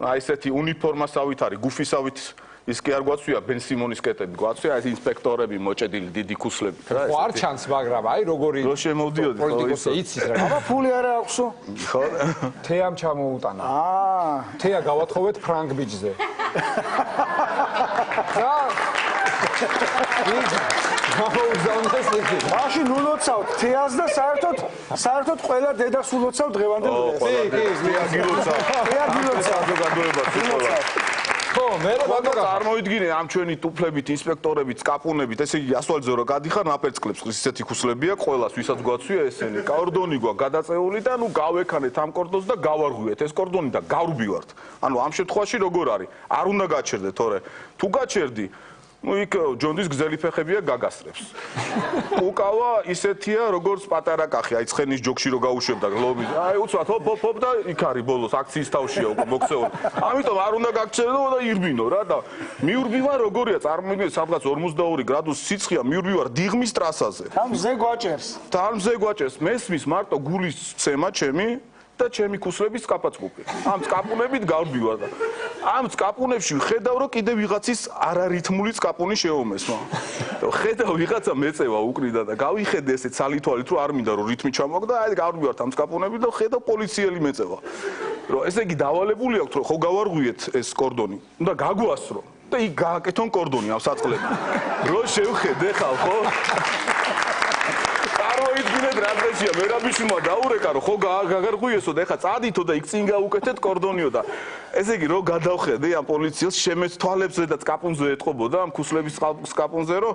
აი ესეთი უნიფორმასავით არის, გუფისავით ის კი არ გვაცვია ბენ სიმონის კეტები, გვაცვია ეს ინსპექტორები მოჭედილი დიდი ქუსლებით რა. ხო არ ჩანს, მაგრამ აი როგორი რო შემოვდიოდი ხო პოლიტიკოსი იცის რა. აბა ფული არა აქვსო? ხო. თეამ ჩამოუტანა. თეა გავათხოვეთ ფრანგ ბიჭზე. რა? გამოვზავნეს იგი. მაშინ ულოცავთ თეას და საერთოდ ყველა დედას ულოცავ დღევანდელ დღეს. თეა გილოცავ. თეა გილოცავ საზოგადოებას უყოლა. ხო, მე წარმოიდგინე ამ ჩვენი ტუფლებით, ინსპექტორებით, კაპუნებით, ესე იგი ასვალზე რო გადიხარ ნაპერწკლებს ისეთი ქუსლებია ყველას, ვისაც გვაცვია ესენი. კორდონი გვაქვს გადაწეული და ნუ გავექანეთ ამ კორდონს და გავარღვიეთ ეს კორდონი და გავრბივართ. ანუ ამ შემთხვევაში როგორ არის? არ უნდა გაჩერდეთ, თორე თუ გაჩერდი ну იქ ჯონდის გზელი ფეხებია გაგასწრებს. უკავა ისეთია როგორც პატარა კახი, აი ცხენის ჯოქში რო გაუშვებდა გლობის. აი უცბად ჰოპ და იქ არის ბოლოს აქციის თავშია უკვე მოქცეული. ამიტომ არ უნდა გაგჩერდო და ირბინო რა და მიურბივარ როგორია წარმოიდგინე სადღაც 42 გრადუსი სიცხეა მიურბივარ დიღმის ტრასაზე. თან მზე გვაჭერს. თან მზე გვაჭერს მესმის მარტო გულის ცემა ჩემი და ჩემი ქუსლების კაპაცკუპი. ამ კაპუნებით გავდივარ და ამ კაპუნებში ხედავ რომ კიდე ვიღაცის არარითმული კაპუნი შეომესმა. ხედავ ვიღაცა მეწევა უკრიდა და გავიხედე ესე ცალითვალით რომ არ მინდა რომ რითმი ჩამოაგდა აი გავდივარ ამ კაპუნებით და ხედავ პოლიციელი მეწევა. რომ ესე იგი დავალებული აქვს რომ ხო გავარღვიეთ ეს კორდონი. უნდა გაგვასრო და იქ გააკეთონ კორდონი ამ საწყლები. რო შევხედე ხალ ხო? იდგინეთ რა დღეშია მერაბიშვილმა დაურეკა რომ ხო გაგარღვიესო და ეხა წადითო და იქ წინ გაუკეთეთ კორდონიო და ესე იგი რო გადავხედე ამ პოლიციელს შემეც თვალებზე და კაპუნზე ეთყობოდა ამ ქუსლების კაპუნზე რომ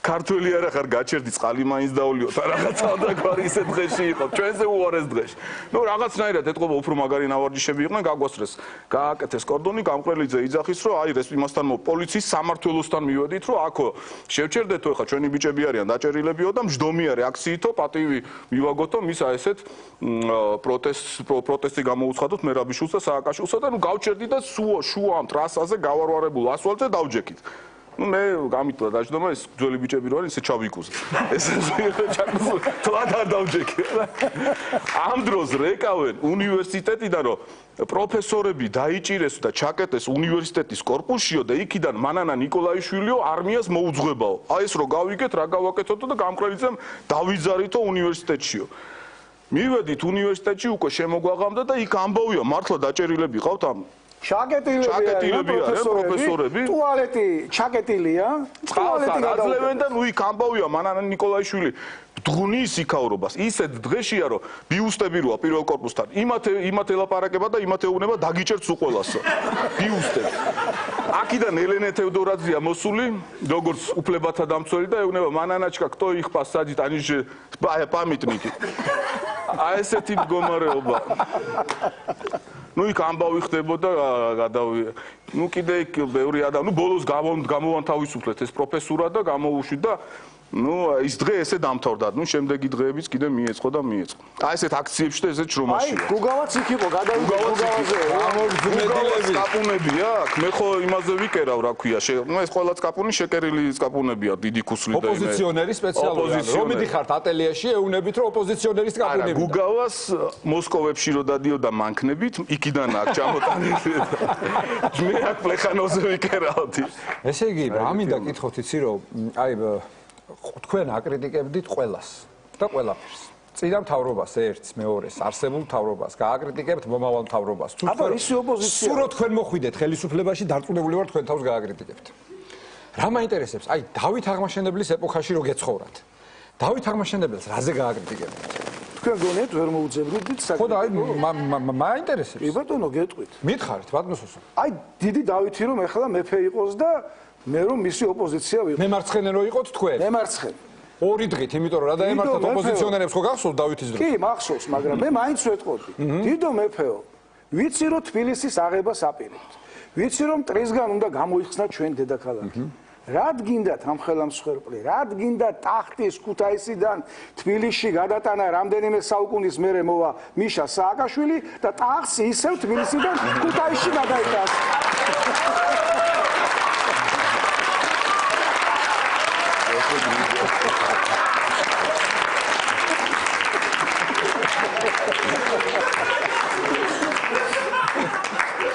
ქართველი არა ხარ გაჩერდი წყალი მაინც დაულიო და რაღაცა და გვარი ისე დღეში იყო ჩვენზე უარეს დღეში ნუ რაღაცნაირად ეთყობა უფრო მაგარი ნავარჯიშები იყვნენ გაგვასწრეს გააკეთეს კორდონი გამყრელიძე იძახის რომ აი ეს იმასთან პოლიციის სამმართველოსთან მივედით რომ აქო შევჩერდეთო ეხა ჩვენი ბიჭები არიან დაჭერილებიო და მждომი არის აქციითო პატივი მივაგოთო მის აი ესეთ პროტესტი გამოუცხადოთ მერაბიშვილს და სააკაშვილსა და ნუ გავჩერდი და შუა ამ ტრასაზე გავარვარებულ ასვალზე დავჯექით ну მე გამიტლა დაждდომა ეს ძველი ბიჭები რო არის ისე ჩავიკუზე ეს ჩაკუზე თვად არ დავჯექი ამ დროს რეკავენ უნივერსიტეტიდან რომ პროფესორები დაიჭირეს და ჩაკეტეს უნივერსიტეტის კორპუსშიო და იქიდან მანანა ნიკოლაიშვილიო არმიას მოუძღვებაო აი ეს რო გავიგეთ რა გავაკეთოთო და გამყრელიძემ დავიძარითო უნივერსიტეტშიო მივედით უნივერსიტეტში უკვე შემოგვაღამდა და იქ ამბავია მართლა დაჭეrilები ყავთ ამ ჩაკეტილები პროფესორები ტუალეტი ჩაკეტილია ტუალეტი გაძლევენ და ნუ იქ ამბავია მანანა ნიკოლაიშვილი დღუნის იქაურობას ისეთ დღეშია რომ ბიუსტები როა პირველ კორპუსთან იმათ ელაპარაკება და იმათ ეუბნება დაგიჭერთ უყველასო ბიუსტები აქედან ელენე თევდორაძეა მოსული როგორც უფლებათა დამცველი და ეუბნება მანანაჩკა кто их посадит они же памятники აი ესეთი მდგომარეობა ну იქ ამბავი ხდებოდა გადავი ну კიდე იქ ბევრი ადამიანი ну ბოლოს გამოვანთავისუფლეთ ეს პროფესურა და გამოუშვით და ну ის დღე ესე დამთავრდა ну შემდეგი დღეებიც კიდე მიეწყო და მიეწყო აი ესეთ აქციებში და ესეთ შრომაში აი გუგავაც იქ იყო გადავიდა გუგავაზე გამოგზმედილები კაპუნები აქ მე ხო იმაზე ვიკერავ რა ქვია ну ეს ყველა კაპუნი შეკერილი კაპუნებია დიდი ქუსლი და ოპოზიციონერი სპეციალური რომ მიდიხართ ატელიერში ეუნებით რომ ოპოზიციონერის კაპუნები გუგავას მოსკოვებში რო დადიოდა მანქნებით იქიდან აქ ჩამოტანილი მე აქ პლეხანოზე ვიკერავდი ესე იგი რა მინდა კითხოთ იცი რომ აი თქვენ აკრიტიკებდით ყველას და ყველაფერს. წინა მთავრობას ერთს, მეორეს, არსებულ მთავრობას, გააკრიტიკებთ მომავალ მთავრობას. აბა ისი ოპოზიცია. სულ რო თქვენ მოხვიდეთ ხელისუფლებაში, დარწმუნებული ვარ თქვენ თავს გააკრიტიკებთ. რა მაინტერესებს? აი დავით აღმაშენებლის ეპოქაში რო გეცხოვრათ. დავით აღმაშენებელს რაზე გააკრიტიკებთ? თქვენ გონიათ ვერ მოუძებნით საკითხს. ხო და აი მაინტერესებს. კი ბატონო გეტყვით. მითხარით ბატონოსო. აი დიდი დავითი რომ ეხლა მეფე იყოს და მე რომ მისი ოპოზიცია ვიყო. მემარცხენე რო იყოთ თქვენ. მემარცხენე. ორი დღით, იმიტომ რომ რა დაემართათ ოპოზიციონერებს ხო გახსოვთ დავითის დროს? კი, მახსოვს, მაგრამ მე მაინც ვეტყოდი. დიდო მეფეო, ვიცი რომ თბილისის აღებას აპირებთ. ვიცი რომ ტრისგან უნდა გამოიხსნა ჩვენ დედაქალაქი. რად გინდათ ამ ხელამსხვერპლი, რად გინდა ტახტის ქუთაისიდან თბილისში გადატანა რამდენიმე საუკუნის მერე მოვა მიშა სააკაშვილი და ტახტს ისევ თბილისიდან ქუთაისში გადაიტანს.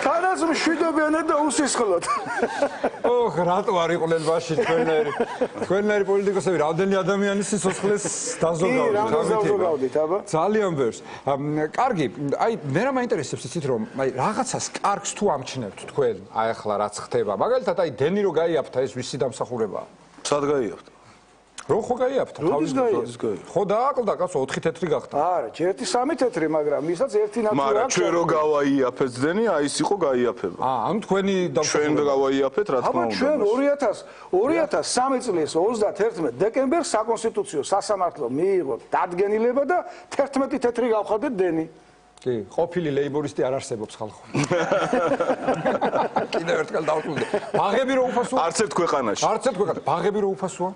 თანაც მშვიდობიანად და უსისხლოდ. ოხ, რატო არ იყვნენ მასში თქვენნაირი პოლიტიკოსები, რამდენი ადამიანის სიცოცხლეს დაზოგავდით, აბა? ძალიან ბევრს. კარგი, აი მე რა მაინტერესებს იცით რომ აი რაღაცას კარგს თუ ამჩნევთ თქვენ, აი ახლა რაც ხდება. მაგალითად აი დენი რო გაიაფთა ეს ვისი დამსახურებაა? სად გაიაფთა? რო ხო გაიაფთა? როდის გაიაფთა? ხო დააკლდა კაცო 4 თეთრი გახდა. არა, ჯერთი 3 თეთრი, მაგრამ ისაც ერთი ნაცვლად. მაგრამ ჩვენ რო გავაიაფეთ დენი, აი ის იყო გაიაფება. ანუ თქვენი ჩვენ გავაიაფეთ, რა თქმა უნდა. აბა ჩვენ 2003 წლის 31 დეკემბერს საკონსტიტუციო სასამართლო მიიღო დადგენილება და 11 თეთრი გავხადეთ დენი. კი, ყოფილი ლეიბორისტი არ არსებობს ხალხო. კიდევ ერთხელ დავთვლი. ბაღები რო უფასოა? არც ერთ ქვეყანაში. არც ერთ ქვეყანაში. ბაღები რო უფასოა?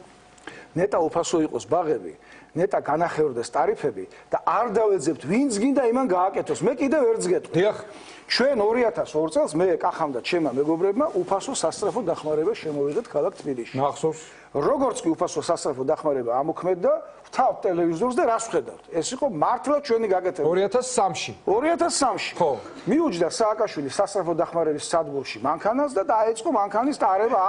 ნეტა უფასო იყოს ბაღები, ნეტა განახევრდეს ტარიფები და არ დავეძებთ, ვინც გინდა იმან გააკეთოს. მე კიდევ ერთს გეტყვი. დიახ. ჩვენ 2002 წელს მე კახამ და ჩემმა მეგობრებმა უფასო სასწრაფო დახმარება შემოვიღეთ ქალაქ თბილისში. ნახსოვს. როგორც კი უფასო სასწრაფო დახმარება ამოქმედდა, ვთავთ ტელევიზორს და რას ვხედავთ? ეს იყო მართლა ჩვენი გაკეთება. 2003-ში. 2003-ში. ხო. მიუჯდა სააკაშვილი სასწრაფო დახმარების სადგურში მანქანას და დაეწყო მანქანის ტარება.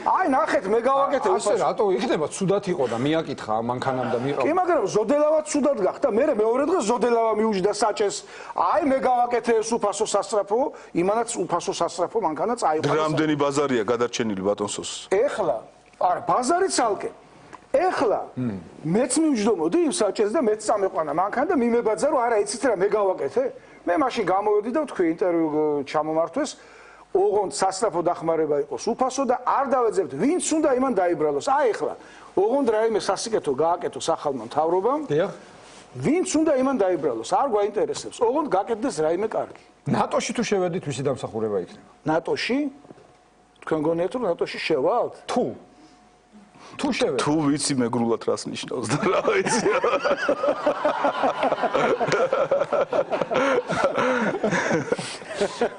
აი ნახეთ მე გავაკეთე უფასო. ასე რატო იქნება? ცუდად იყო და მიაკითხა მანქანამ და მიყავ. კი, მაგრამ ზოდელავად ცუდად გახდა. მე მეორე დღეს ზოდელავა მიუჯდა საჭეს. აი მე გავაკეთე ეს უფასო სასწრაფო, იმანაც უფასო სასწრაფო მანქანა წაიყვანეს. რამდენი ბაზარია გადარჩენილი ბატონსოს? ეხლა არა, ბაზარი ცალკე. ეხლა მეც მივჯდომოდი იმ საჭეს და მეც წამეყვანა მანქანა და მიმებაძა რომ არა იცით რა მე გავაკეთე. მე მაშინ გამოვედი და ვთქვი ინტერვიუ ჩამომართვეს, ოღონდ სასწრაფო დახმარება იყოს უფასო და არ დავეძებთ ვინც უნდა იმან დაიბრალოს. აი ეხლა ოღონდ რაიმე სასიკეთო გააკეთოს ახალმა მთავრობამ. დიახ. ვინც უნდა იმან დაიბრალოს, არ გვაინტერესებს. ოღონდ გაკეთდეს რაიმე კარგი. ნატოში თუ შევედით, ვისი დამსახურება იქნება? ნატოში? თქვენ გონიათ რომ ნატოში შევალთ? თუ შევედით. თუ ვიცი მეგრულად რას ნიშნავს და რა ვიცი.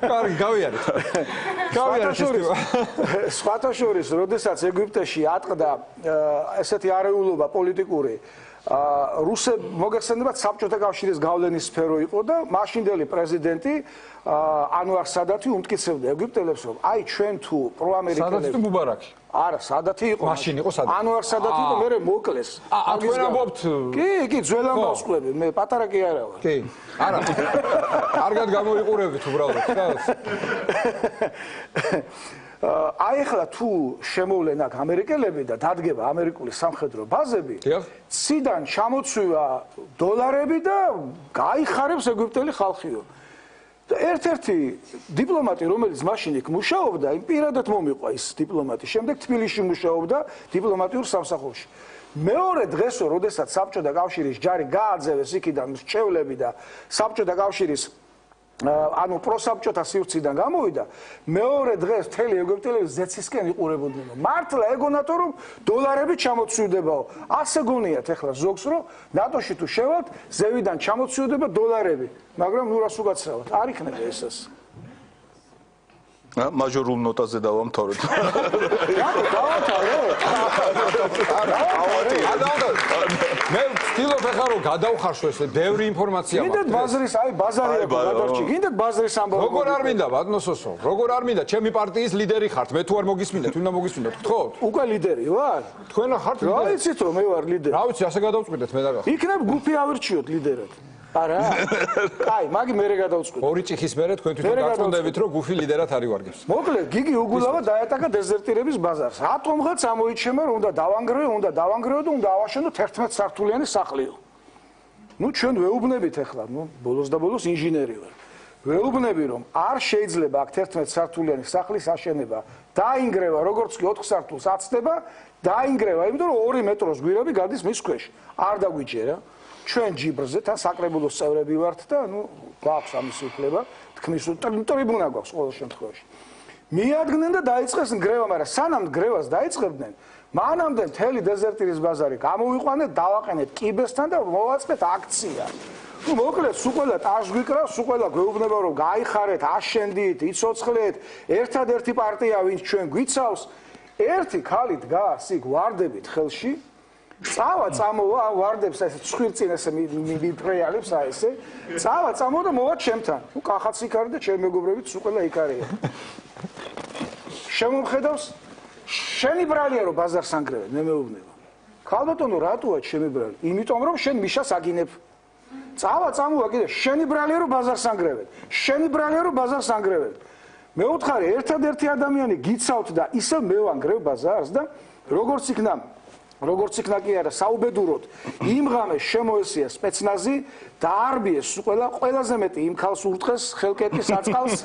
კარგი, გავიარეთ. სხვათა შორის, როდესაც ეგვიპტეში ატყდა ესეთი არეულობა პოლიტიკური, მოგეხსენებათ საბჭოთა კავშირის გავლენის სფერო იყო და მაშინდელი პრეზიდენტი ანვარ სადათი უმტკიცებდა ეგვიპტელებს რომ აი ჩვენ თუ პროამერიკელები სადათი თუ მუბარაკი? არა, სადათი იყო. მაშინ იყო სადათი. ანვარ სადათი იყო, მე მოკლეს. თქვენ ამბობთ? კი, ძველ ამბავს ყვები, მე პატარა კი არა ვარ. კი. არა. კარგად გამოიყურებით უბრალოდ, ხა? აი ახლა თუ შემოვლენ აქ ამერიკელები და დადგება ამერიკული სამხედრო ბაზები, ციდან ჩამოცვივა დოლარები და გაიხარებს ეგვიპტელი ხალხიო. ერთ-ერთი დიპლომატი, რომელიც მაშინ იქ მუშაობდა, იმ პირადად მომიყვა ის დიპლომატი. შემდეგ თბილისში მუშაობდა დიპლომატიურ სამსახურში. მეორე დღესო, როდესაც საბჭოთა კავშირის ჯარი გააძევეს იქიდან მრჩევლები და საბჭოთა კავშირის ანუ პროსაბჭოთა სივრციდან გამოვიდა, მეორე დღეს მთელი ეგვიპტელები ზეცისკენ იყურებოდნენ. მართლა ეგონათო რომ დოლარები ჩამოცვიდებაო. ასე გონიათ ახლა ზოგს რომ ნატოში თუ შევალთ, ზევიდან ჩამოცვიდება დოლარები, მაგრამ ნუ რას უკაცრავად, არ იქნება ესას. მაჟორულ ნოტაზე დავამთავრეთ. რატო დავამთავრე? მე ვცდილობ ახლა რომ გადავხარშო ესე ბევრი ინფორმაცია მაქვს. გინდათ ბაზრის, აი ბაზარი აქვს გადარჩი. გინდათ ბაზრის ამბავი. როგორ არ მინდა ბატონოსო? როგორ არ მინდა? ჩემი პარტიის ლიდერი ხართ. მე თუ არ მოგისმინდეთ, უნდა მოგისმინდეთ, გთხოვთ? უკვე ლიდერი ვარ? თქვენ ხართ ლიდერი? რა იცით რომ მე ვარ ლიდერი? რა ვიცი, ასე გადავწყვიტეთ მე დაგახ. იქნებ გუფი ავირჩიოთ ლიდერად. არა? აი, მაგი მერე გადავწყვიტე. ორი ჭიხის მერე თქვენ თვითონ დაწუნდებით რომ გუფი ლიდერად არ ივარგებს. მოკლედ, გიგი უგულავა დაეტაკა დეზერტირების ბაზარს. რატომღაც ამოიჩემა რომ უნდა დავანგრევო და უნდა ავაშენო 11 სართულიანი სახლიო. ნუ ჩვენ ვეუბნებით ახლა, ნუ ბოლოს და ბოლოს ინჟინერი ვარ. ვეუბნები რომ არ შეიძლება აქ 11 სართულიანი სახლის აშენება. დაინგრევა, როგორც კი 4 სართულს აცდება, დაინგრევა, იმიტომ რომ 2 მეტროს გვირაბი გადის მის ქვეშ. არ დაგვიჯერა. ჩვენ ჯიბრზე თან საკრებულოს წევრები ვართ და ნუ გვაქვს ამის უფლება, თქმის ტრიბუნა გვაქვს ყოველ შემთხვევაში. მიადგნენ და დაიწყეს ნგრევა, მაგრამ სანამ ნგრევას დაიწყებდნენ, მანამდე მთელი დეზერტირის ბაზარი გამოვიყვანეთ, დავაყენეთ კიბესთან და მოვაწყეთ აქცია. Ну, მოკლედ, სულ ყველა ტაშ გვიკრავს, სულ ყველა გვეუბნება, რომ გაიხარეთ, აშენდით, იცოცხლეთ, ერთადერთი პარტია, ვინც ჩვენ გვიცავს, ერთი ქალი დგას იქ ვარდებით ხელში, წავა წამოვა, ვარდებს ესე ცხვირწინ ესე მიფრეალებს აი ესე, წავა წამოვა და მოვა ჩემთან. ნუ კახაც იქ არის და ჩემი მეგობრებიც სულ ყველა იქ არიან. შემომხედავს, შენი ბრალია რომ ბაზარს ანგრევენ, მე მეუბნება. ქალბატონო, რატოა ჩემი ბრალი? იმიტომ რომ შენ მიშას აგინებ. წავა წამოვა კიდე შენი ბრალია რომ ბაზარს ანგრევენ. შენი ბრალია რომ ბაზარს ანგრევენ. მეუთხარი, ერთადერთი ადამიანი გიცავთ და ისე მე ვანგრევ ბაზარს და როგორც იქნა კი არა საუბედუროდ იმ ღამეს შემოესია სპეცნაზი და არბიეს ყველაზე მეტი იმ ქალს ურტყეს ხელკეტის აწყალს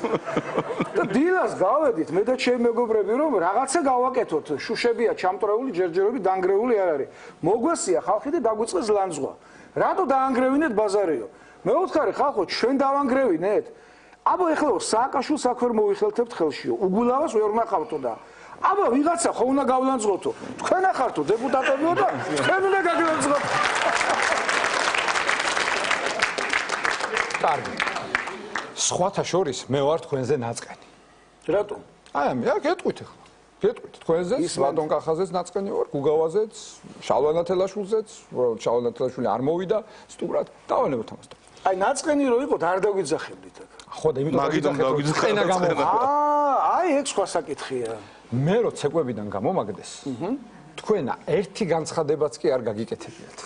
და დილას გავედით მე და ჩემი მეგობრები რომ რაღაცა გავაკეთოთ შუშებია ჩამტრეული ჯერჯერობით დაანგრეული არ არის მოგვესია ხალხი და დაგვიწყეს ლანძღვა რატო დაანგრევინეთ ბაზარიო მე ვუთხარი ხალხო ჩვენ დავანგრევინეთ აბა ეხლა სააკაშვილს აქ ვერ მოიხელთებთ ხელშიო უგულავას ვერ ნახავთო და აბა ვიღაცა ხო უნდა გავლანძღოთო თქვენ ახართო დეპუტატებიო და თქვენ უნდა გაგლანძღოთ კარგი სხვათა შორის მე ვარ თქვენზე ნაწყენი რატომ აი მე გეტყვით ახლა გეტყვით თქვენზე ბატონ კახაზეც ნაწყენი ვარ გუგავაზეც შალვანათელაშვილზეც შალვანათელაშვილი არ მოვიდა სტუმრად დავალებოთ ამას აი ნაწყენი რო იყოთ არ დაგვიძახებდით აქ ხო და იმიტომ მაგიდან აი ეგ სხვა საკითხია მე რო ცეკვებიდან გამომაგდეს თქვენა ერთი განცხადებაც კი არ გაგიკეთებიათ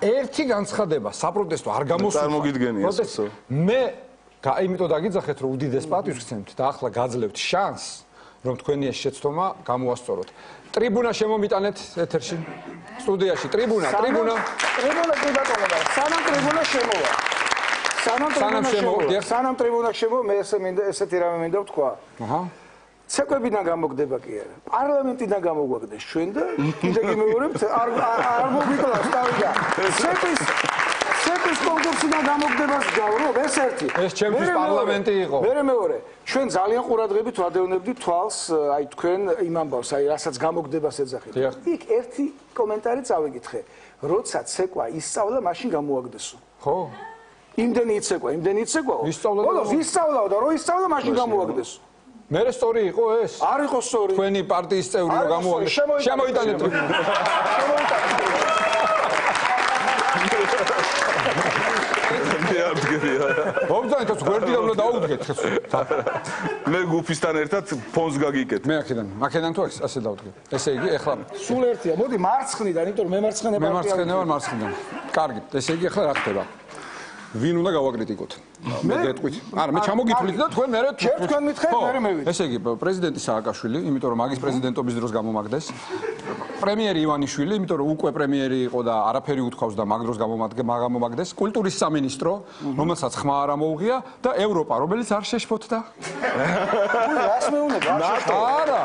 ერთი განცხადება საპროტესტო არ წარმოგიდგენია პროტესტო მე იმიტომ დაგიძახეთ რომ უდიდეს პატივს გცემთ და ახლა გაძლევთ შანსს რომ თქვენი ეს შეცდომა გამოასწოროთ ტრიბუნა შემომიტანეთ ეთერში სტუდიაში ტრიბუნა კი ბატონო სანამ ტრიბუნა შემოვა სანამ ტრიბუნა შემოვა მე ესეთი რამე მინდა ვთქვა აჰა ცეკვებიდან გამოგდება კი არა პარლამენტიდან გამოგვაგდეს ჩვენ და კიდე გიმეორებთ არ მოგვიკლავს თავი და ცეკვის კონკურსიდან გამოგდებას გავრო ეს ერთი ეს ჩემთვის პარლამენტი იყო მე მეორე ჩვენ ძალიან ყურადღებით ვადევნებდით თვალს აი თქვენ იმ ამბავს აი რასაც გამოგდებას ეძახით იქ ერთი კომენტარი წავიკითხე როცა ცეკვა ისწავლა მაშინ გამოაგდესო ხო იმდენი იცეკვაო ისწავლაო და რო ისწავლა მაშინ გამოაგდესო მე სტორი იყო ეს არ იყო სტორი თქვენი პარტიის წევრი რომ გამოაგდეს შემოიტანეთ მომწონეთ გვერდი და უნდა დაუდგეთ მე გუფისთან ერთად ფონს გაგიკეთ მე აქედან თუ ასე დავდგე ესე იგი ეხლა სულ ერთია მოდი მარცხნიდან იმიტომ მე მარცხენა პარტია მე მარცხენა ვარ მარცხნიდან კარგი ესე იგი ეხლა რა ხდება ვინ უნდა გავაკრიტიკოთ მე გეტყვით არა მე ჩამოგითვლით და თქვენ მერე თქვენ მითხეთ მერე მევიდე ესე იგი პრეზიდენტი სააკაშვილი იმიტომ რომ მაგის პრეზიდენტობის დროს გამომაგდეს პრემიერი ივანიშვილი იმიტომ რომ უკვე პრემიერი იყო და არაფერი უთქვავს და მაგ დროს გამომაგდეს კულტურის სამინისტრო რომელსაც ხმა არ ამოუღია და ევროპა რომელიც არ შეშფოთდა რას მეუბნება არა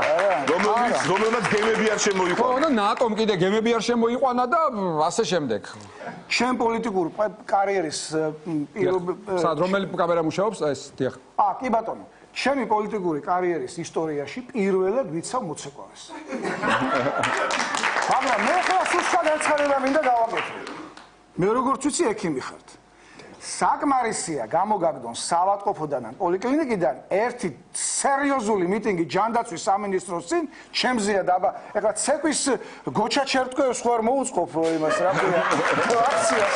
რომელმაც გემები არ შემოიყვანა ხო და ნატომ კიდე გემები არ შემოიყვანა და ასე შემდეგ ჩემ პოლიტიკურ კარიერის სად რომელი კამერა მუშაობს ეს დიახ კი ბატონო ჩემი პოლიტიკური კარიერის ისტორიაში პირველად ვიცავ მოცეკვავეს მაგრამ მე ხა სულ განცხადება მინდა გავაკეთო მე როგორც ვიცი ექიმი ხართ საკმარისია გამოგაგდონ საავადმყოფოდან ან პოლიკლინიკიდან ერთი სერიოზული მიტინგი ჯანდაცვის სამინისტროს წინ ჩემზეა და ეხლა ცეკვის გოჩა ჩერტკოევს ხო არ მოუწყობ იმას რა ქვია აქციას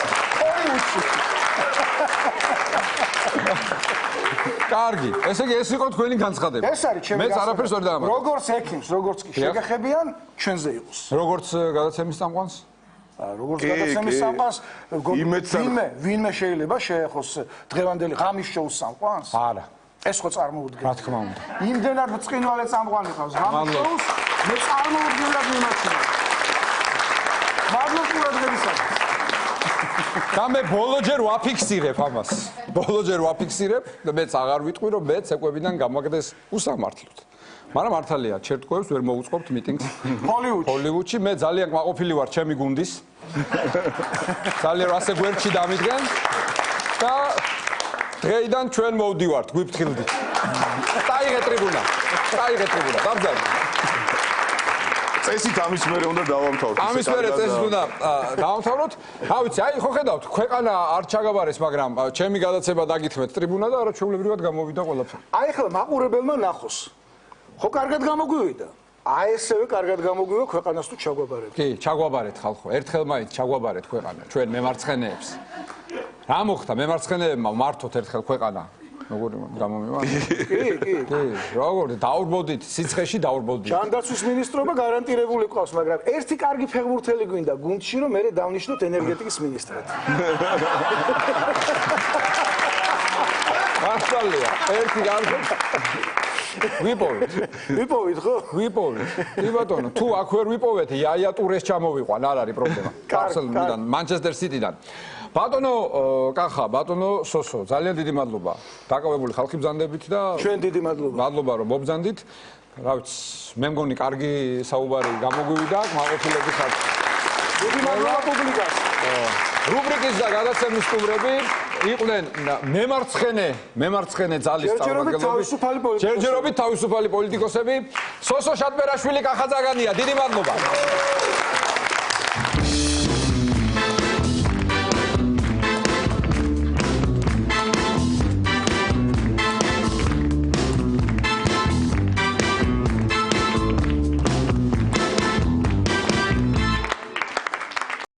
კარგი, ესე იგი ეს იყო თქვენი განცხადება. ეს არის ჩემი მეც არაფერს ვერ დაამატებ. როგორც ექიმს, როგორც კი შეგახებიან, ჩვენზე იყოს. როგორც გადაცემის წამყვანს? როგორც გადაცემის წამყვანს, ვინმე შეიძლება შეეხოს დღევანდელი ღამის შოუს წამყვანს? არა. ეს ხო წარმოუდგენელი. რა თქმა უნდა. იმდენად ბრწყინვალე წამყვანი ხავს ღამის შოუს, მე წარმოუდგენლად მიმაჩნია. მადლობა ყურადღებისათვის. და მე ბოლოჯერ ვაფიქსირებ ამას. ბოლოჯერ ვაფიქსირებ და მეც აღარ ვიტყვი რომ მე ცეკვებიდან გამაგდეს უსამართლოდ. მაგრამ მართალია, ჩერტკოევს ვერ მოუწყობთ მიტინგს ჰოლივუდში. მე ძალიან კმაყოფილი ვარ ჩემი გუნდის. ძალიან ასე გვერდში დამიდგენ და დღეიდან ჩვენ მოვდივართ, გვიფრთხილდით. დაიღეთ ტრიბუნა. წაიღე ტრიბუნა. დამძალე. წესით ამის მერე უნდა დავამთავროთ. ამის მერე წესით უნდა დავამთავროთ. რა ვიცი, აი ხო ხედავთ, ქვეყანა არ ჩაგაბარეს, მაგრამ ჩემი გადაცემა დაგითმეთ ტრიბუნა და არაჩვეულებრივად გამოვიდა ყველაფერი. აი ახლა მაყურებელმა ნახოს. ხო კარგად გამოგვივიდა. აი ესევე კარგად გამოგვივა ქვეყანას თუ ჩაგვაბარეთ. კი, ჩაგვაბარეთ ხალხო. ერთხელ მაინც ჩაგვაბარეთ ქვეყანა, ჩვენ მემარცხენეებს. რა მოხდა მემარცხენეებმა მართოთ ერთხელ ქვეყანა? როგორ გამომივა? კი. როგორ დაურბოდით, სიცხეში დაურბოდით. ჯანდაცვის მინისტრობა გარანტირებული ყავს, მაგრამ ერთი კარგი ფეხბურთელი გვინდა გუნდში, რომ მე დავნიშნოთ ენერგეტიკის მინისტრად. მართალია, ერთი კარგი ვიპოვით ხო? ვიპოვით. კი ბატონო, თუ აქ ვერ ვიპოვეთ, იაია ტურეს ჩამოვიყვან, არ არის პრობლემა. Barcelona-დან, Manchester City-დან. ბატონო კახა, ბატონო სოსო, ძალიან დიდი მადლობა. დაკავებული ხალხი ბრძანდებით და ჩვენ დიდი მადლობა. მადლობა რომ მობრძანდით. რა ვიცი, მე მგონი კარგი საუბარი გამოგვივიდა, მაყოფილები ხართ. დიდი მადლობა პუბლიკას. რუბრიკის და გადაცემის სტუმრები იყვნენ მემარცხენე ძალის წარმომადგენლები. ჯერჯერობით თავისუფალი პოლიტიკოსები. სოსო შატბერაშვილი, კახა ძაგანია, დიდი მადლობა.